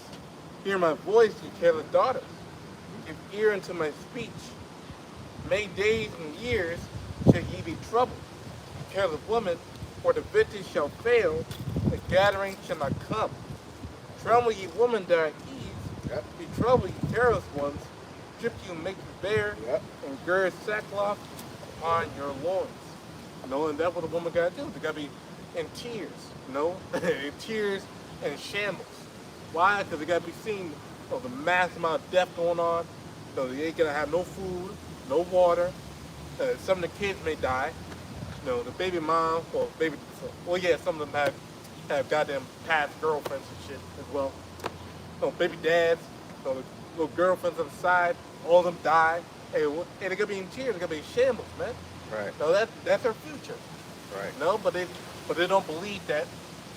Hear my voice, you careless daughters. Give ear unto my speech. May days and years shall ye be troubled. You careless woman, for the vintage shall fail, the gathering shall not come. Tremble, ye woman that are at ease. Yep. Be troubled, ye careless ones. Strip you, make you bare, Yep. and gird sackcloth upon your loins. You know, and that's what a woman gotta do. They gotta be in tears, you know, in tears and shambles. Why? Because they gotta be seeing the mass amount of death going on. You know, they ain't gonna have no food, no water. Some of the kids may die. You know, the baby mom or some of them have goddamn past girlfriends and shit as well. You know, baby dads, you know, the little girlfriends on the side, all of them die. Hey, they're gonna be in tears. They're gonna be in shambles, man. Right. So that's their future. Right. No, but they don't believe that.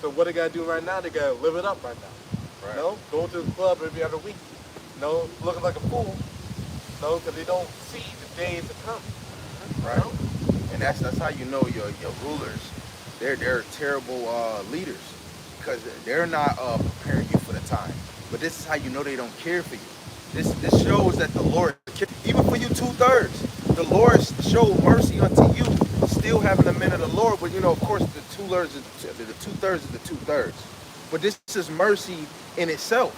So what they gotta do right now? They gotta live it up right now. Right. No, go to the club every other week. No, looking like a fool. No, because they don't see the days to come. Right. And that's how you know your rulers. They're terrible leaders because they're not preparing you for the time. But this is how you know they don't care for you. This shows that the Lord, even for you 2/3, the Lord showed mercy unto you, still having the men of the Lord. But you know, of course, the 2/3 is the 2/3. But this is mercy in itself.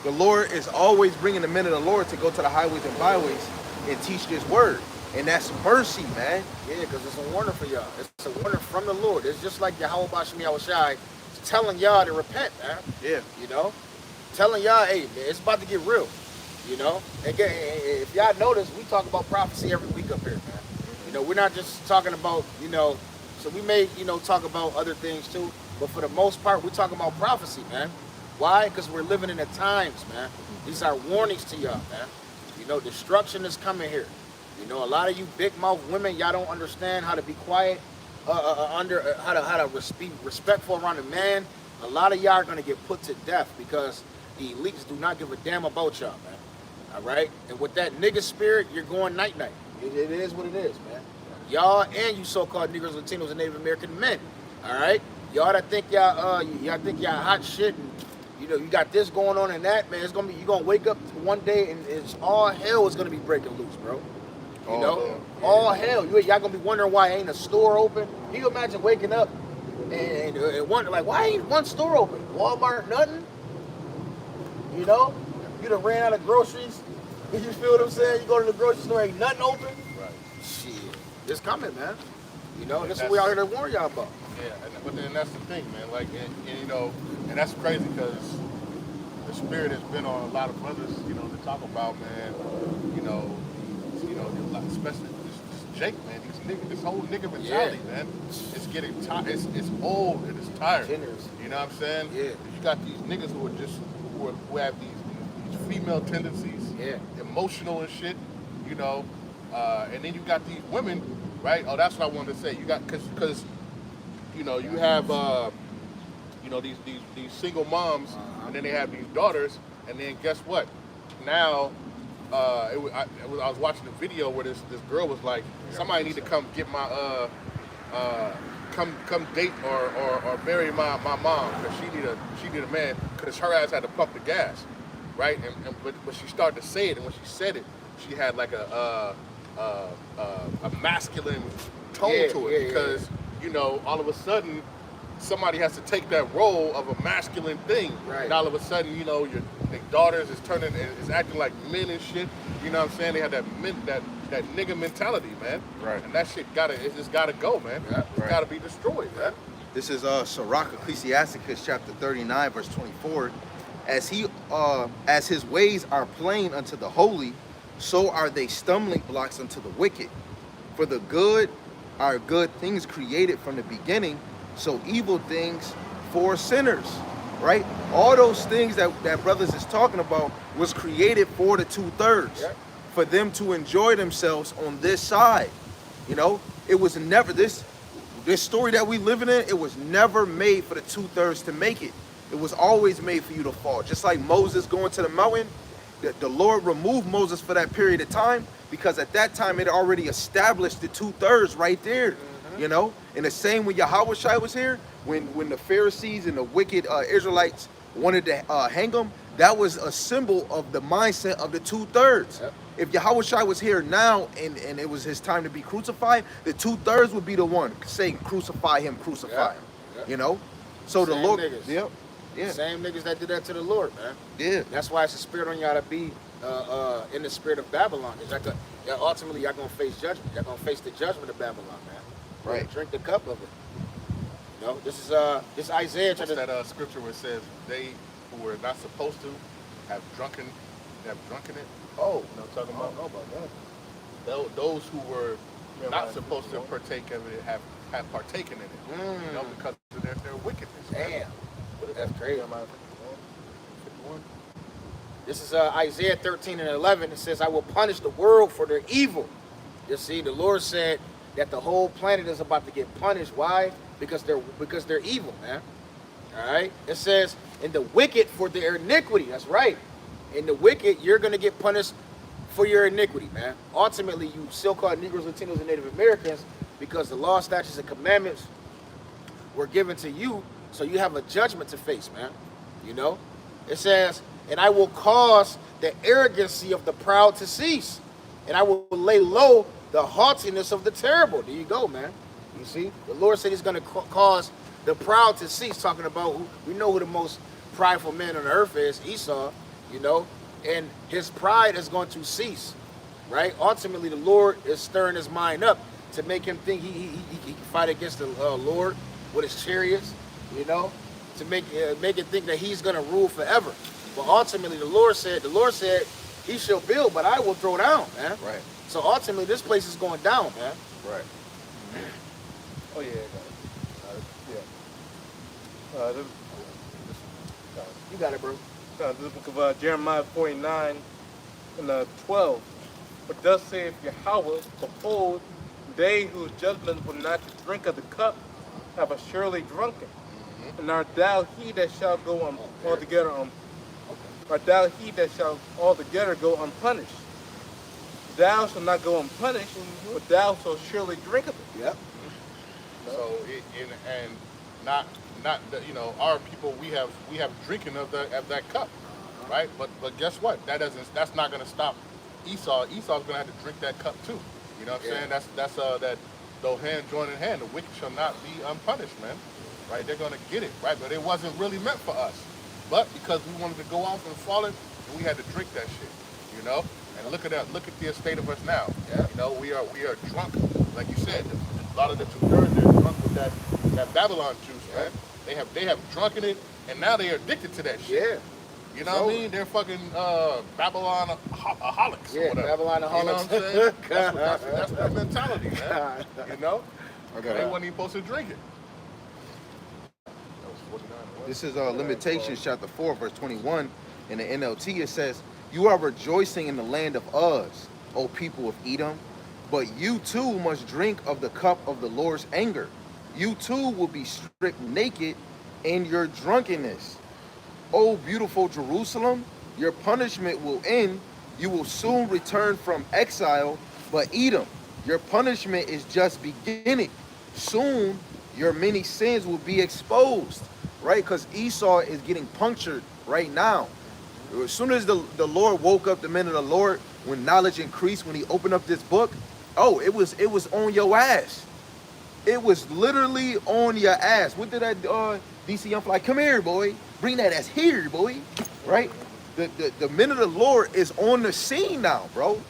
The Lord is always bringing the men of the Lord to go to the highways and byways and teach this word. And that's mercy, man. Yeah, because it's a warning for y'all. It's a warning from the Lord. It's just like Yahweh Bashim Yahushai telling y'all to repent, man. Yeah. You know? Telling y'all, hey, man, it's about to get real. You know? Again, if y'all notice, we talk about prophecy every week up here, man. You know, we're not just talking about, you know, so we may, you know, talk about other things too, but for the most part, we're talking about prophecy, man. Why? Because we're living in the times, man. These are warnings to y'all, man. You know, destruction is coming here. You know, a lot of you big mouth women, y'all don't understand how to be quiet, how to be respectful around a man. A lot of y'all are gonna get put to death because the elites do not give a damn about y'all, man. All right, and with that nigga spirit, you're going night night. It is what it is, man. Y'all and you so-called Negroes, Latinos, and Native American men. All right, y'all that think y'all think y'all hot shit, and you know you got this going on and that, man. It's gonna be you gonna wake up one day and it's all hell is gonna be breaking loose, bro. You know, all hell. Y'all gonna be wondering why ain't a store open. Can you imagine waking up and wonder like why ain't one store open? Walmart, nothing. You know, you done ran out of groceries. You feel what I'm saying? You go to the grocery store, ain't nothing open. Right. Shit, it's coming, man. You know, And this is what we out here to warn y'all about. Yeah, but then that's the thing, man. Like, and you know, and that's crazy because the spirit has been on a lot of brothers, you know, to talk about, man. Especially this Jake, man. These niggas, this whole nigga mentality, man. It's getting tired. It's old and it's tired. Generous. You know what I'm saying? Yeah. You got these niggas who have these female tendencies, Yeah. emotional and shit, you know, and then you got these women, right? Oh, that's what I wanted to say. You got because you know you have you know these single moms, and then they have these daughters, and then guess what? Now I was watching a video where this girl was like, somebody need to come get my come date or marry my mom because she need a man because her ass had to pump the gas. Right, but she started to say it, and when she said it, she had like a masculine tone to it because you know all of a sudden somebody has to take that role of a masculine thing, right. And all of a sudden you know your daughters is acting like men and shit. You know what I'm saying? They have that nigga mentality, man. Right. And that shit just gotta go, man. Yeah, It's gotta be destroyed, man. This is Sirach, Ecclesiasticus chapter 39, verse 24. As his ways are plain unto the holy, so are they stumbling blocks unto the wicked. For the good are good things created from the beginning, so evil things for sinners. Right? All those things that brothers is talking about was created for the 2/3, for them to enjoy themselves on this side. You know, it was never this story that we living in. It was never made for the 2/3 to make it. It was always made for you to fall. Just like Moses going to the mountain, the Lord removed Moses for that period of time because at that time it already established the 2/3 right there. You know, and the same when Yahweh Shai was here, when the Pharisees and the wicked Israelites wanted to hang him, that was a symbol of the mindset of the 2/3. If Yahweh Shai was here now and it was his time to be crucified, the 2/3 would be the one saying, "Crucify him, crucify him." You know, so the Same Lord, niggas. Yeah. Same niggas that did that to the Lord, man. Yeah. That's why it's a spirit on y'all to be in the spirit of Babylon. Cause ultimately y'all gonna face judgment. Y'all gonna face the judgment of Babylon, man. Right. Drink the cup of it. You know, this is Isaiah. What's that scripture where it says they who were not supposed to have drunken it? Oh, You know what I'm talking I about? don't know about that. Those who were not supposed to partake of it have partaken in it. You know, because of their wickedness. Damn. That's crazy. This is Isaiah 13 and 11. It says, I will punish the world for their evil. You see, the Lord said that the whole planet is about to get punished. Why? Because they're evil, man. All right? It says, and the wicked for their iniquity. That's right. In the wicked, you're going to get punished for your iniquity, man. Ultimately, you so-called Negroes, Latinos, and Native Americans, because the law, statutes, and commandments were given to you, so you have a judgment to face, man. You know? It says, and I will cause the arrogancy of the proud to cease, and I will lay low the haughtiness of the terrible. There you go, man. You see? The Lord said he's going to cause the proud to cease, talking about we know who the most prideful man on earth is, Esau, you know, and his pride is going to cease, right? Ultimately, the Lord is stirring his mind up to make him think he can fight against the Lord with his chariots, you know, to make it think that he's going to rule forever. But ultimately, the Lord said, he shall build, but I will throw down, man. Right. So ultimately, this place is going down, man. Right. Oh yeah, You got it, bro. This is the book of Jeremiah 49 and 12. But thus saith Yahweh, behold, they whose judgment will not drink of the cup have surely drunken, And art thou he that shall go altogether art thou he that shall altogether go unpunished? Thou shalt not go unpunished, but thou shalt surely drink of it. Yep. So and not you know, our people, we have drinking of that cup, right? But guess what? That's not gonna stop Esau. Esau's gonna have to drink that cup too. You know what I'm saying? That's that though hand join in hand, the wicked shall not be unpunished, man. Right? They're gonna get it, right? But it wasn't really meant for us. But because we wanted to go off and follow it, we had to drink that shit. You know? And look at that. Look at the state of us now. Yeah. You know, we are drunk, like you said. A lot of the two-thirds, they're drunk with that Babylon juice, man. They have drunken it, and now they're addicted to that shit. Yeah. You know what I mean? They're fucking Babylon aholics. Yeah, or whatever. Babylon aholics. You know what I'm saying? That's their mentality, man. You know? Okay. They wasn't even supposed to drink it. This is Limitations chapter 4, verse 21. In the NLT, it says, "You are rejoicing in the land of Uz, O people of Edom, but you too must drink of the cup of the Lord's anger. You too will be stripped naked in your drunkenness. O beautiful Jerusalem, your punishment will end. You will soon return from exile, but Edom, your punishment is just beginning. Soon your many sins will be exposed." Right? Because Esau is getting punctured right now. As soon as the Lord woke up, the men of the Lord, when knowledge increased, when he opened up this book, oh, it was on your ass. It was literally on your ass. What did that DC Young Fly? Come here, boy. Bring that ass here, boy. Right? The men of the Lord is on the scene now, bro.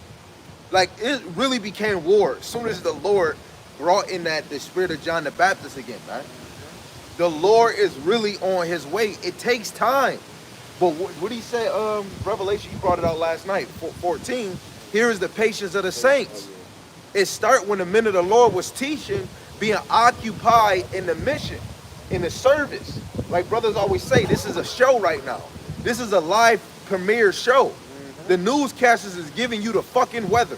Like, it really became war as soon as the Lord brought in the spirit of John the Baptist again, man. The Lord is really on his way. It takes time. But what he said, Revelation, you brought it out last night, 14. Here is the patience of the saints. It started when the men of the Lord was teaching, being occupied in the mission, in the service. Like brothers always say, this is a show right now. This is a live premiere show. The newscasters is giving you the fucking weather.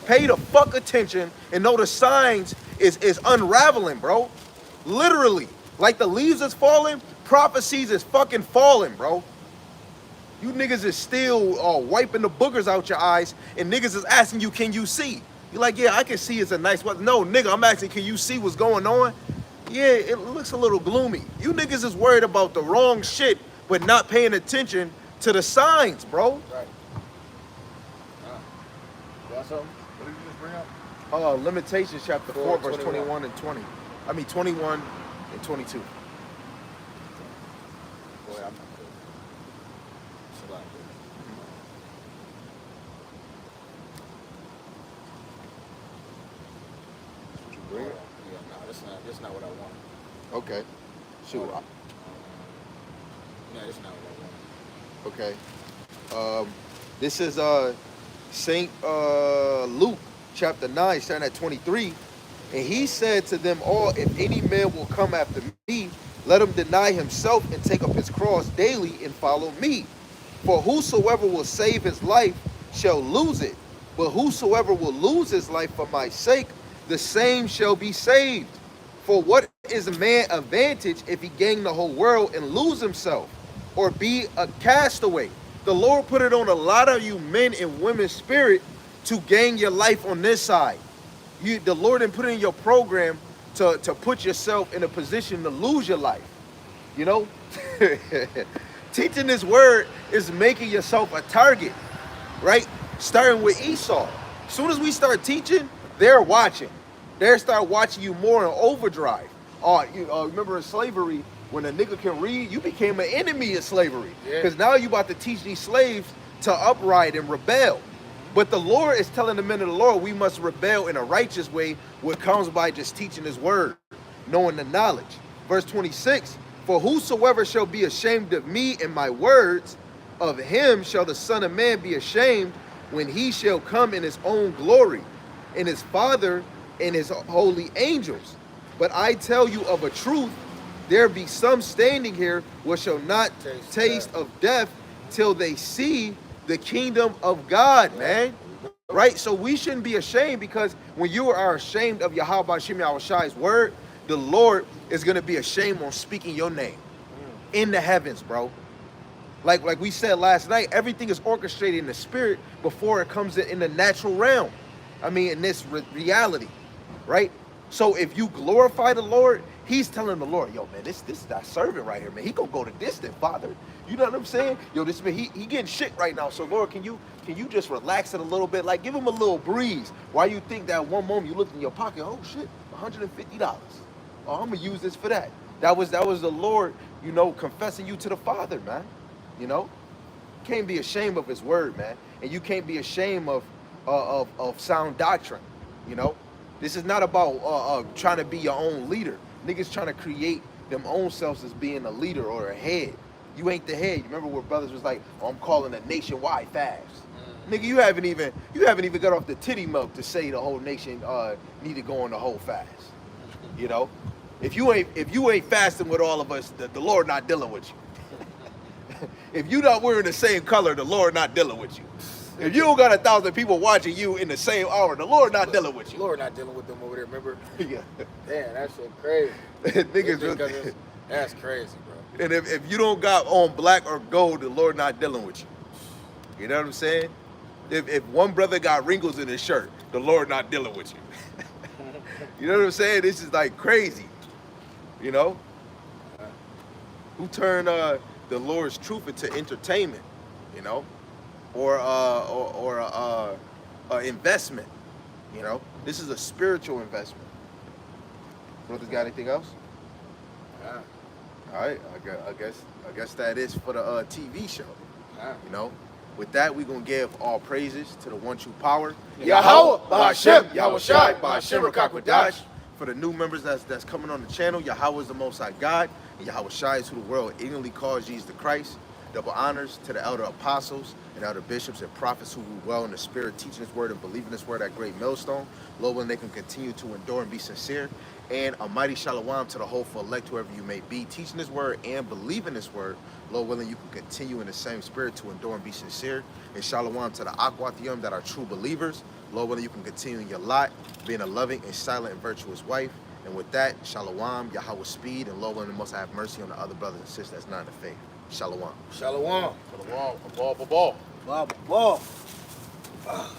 Pay the fuck attention and know the signs is unraveling, bro. Literally. Like the leaves is falling, prophecies is fucking falling, bro. You niggas is still wiping the boogers out your eyes, and niggas is asking you, can you see? You're like, yeah, I can see it's a nice weather. No, nigga, I'm asking, can you see what's going on? Yeah, it looks a little gloomy. You niggas is worried about the wrong shit, but not paying attention to the signs, bro. Right. Got something? What did you just bring up? Limitations chapter 4, verse 21 and 20. I mean 21 and 22. Boy, I'm not good. It's a lot good. What you bring? Yeah, no, that's not what I want. Okay. Shoot. No, that's not what I want. Okay. This is Saint Luke chapter 9, starting at 23. And he said to them all, if any man will come after me, let him deny himself and take up his cross daily and follow me. For whosoever will save his life shall lose it. But whosoever will lose his life for my sake, the same shall be saved. For what is a man advantage if he gain the whole world and lose himself, or be a castaway? The Lord put it on a lot of you men and women's spirit to gain your life on this side. The Lord didn't put it in your program to put yourself in a position to lose your life. You know? Teaching this word is making yourself a target, right? Starting with Esau. As soon as we start teaching, they're watching. They start watching you more in overdrive. Remember in slavery, when a nigga can read, you became an enemy of slavery. Because now you about to teach these slaves to upright and rebel. But the Lord is telling the men of the Lord, we must rebel in a righteous way, what comes by just teaching his word, knowing the knowledge. Verse 26, for whosoever shall be ashamed of me and my words, of him shall the Son of Man be ashamed when he shall come in his own glory, and his Father and his holy angels. But I tell you of a truth, there be some standing here which shall not taste of death till they see the kingdom of God, man. Right? So we shouldn't be ashamed, because when you are ashamed of Yahweh Shem Yahushai's word, the Lord is gonna be ashamed on speaking your name in the heavens, bro. Like we said last night, everything is orchestrated in the spirit before it comes in the natural realm. I mean, in this reality, right? So if you glorify the Lord, he's telling the Lord, yo, man, this that servant right here, man, he gonna go the distance, Father. You know what I'm saying? Yo, this man, he getting shit right now. So Lord, can you just relax it a little bit? Like give him a little breeze. Why you think that one moment you looked in your pocket, oh shit, $150. Oh, I'm gonna use this for that. That was the Lord, you know, confessing you to the Father, man. You know, can't be ashamed of his word, man, and you can't be ashamed of sound doctrine. You know, this is not about trying to be your own leader. Niggas trying to create them own selves as being a leader or a head. You ain't the head. You remember where brothers was like, oh, I'm calling a nationwide fast. Nigga, you haven't even got off the titty milk to say the whole nation need to go on the whole fast. You know, if you ain't fasting with all of us, the Lord not dealing with you. If you not wearing the same color, the Lord not dealing with you. If you don't got 1,000 people watching you in the same hour, the Lord not dealing with you. Lord not dealing with them over there, remember? Yeah. Damn, that shit crazy. Niggas, That's crazy, bro. and if you don't got on black or gold, the Lord not dealing with you. You know what I'm saying? If one brother got wrinkles in his shirt, the Lord not dealing with you. You know what I'm saying? This is like crazy. You know? Who turned the Lord's truth into entertainment, you know, or investment, you know? This is a spiritual investment. Brothers got anything else? Yeah. All right, I guess that is for the TV show. Yeah. You know, with that we gonna give all praises to the one true power, Yahweh, Ba'ashem, Yahweh Shai, Ba'ashem, Rakakwadash. For the new members that's coming on the channel, Yahweh is the Most High God, and Yahweh Shai is who the world ignorantly calls Jesus the Christ. Double honors to the elder apostles and elder bishops and prophets who rule well in the spirit, teaching His word and believing His word at Great Millstone. Lord willing, they can continue to endure and be sincere. And a mighty shalom to the hopeful elect, whoever you may be, teaching His word and believing His word. Lord willing, you can continue in the same spirit to endure and be sincere. And shalom to the Akwathium that are true believers. Lord willing, you can continue in your lot, being a loving and silent and virtuous wife. And with that, shalom, Yahweh speed, and Lord willing, the Most have mercy on the other brothers and sisters that's not in the faith. Shalom. Shalom. For the wall, for ball. Blah, blah, blah.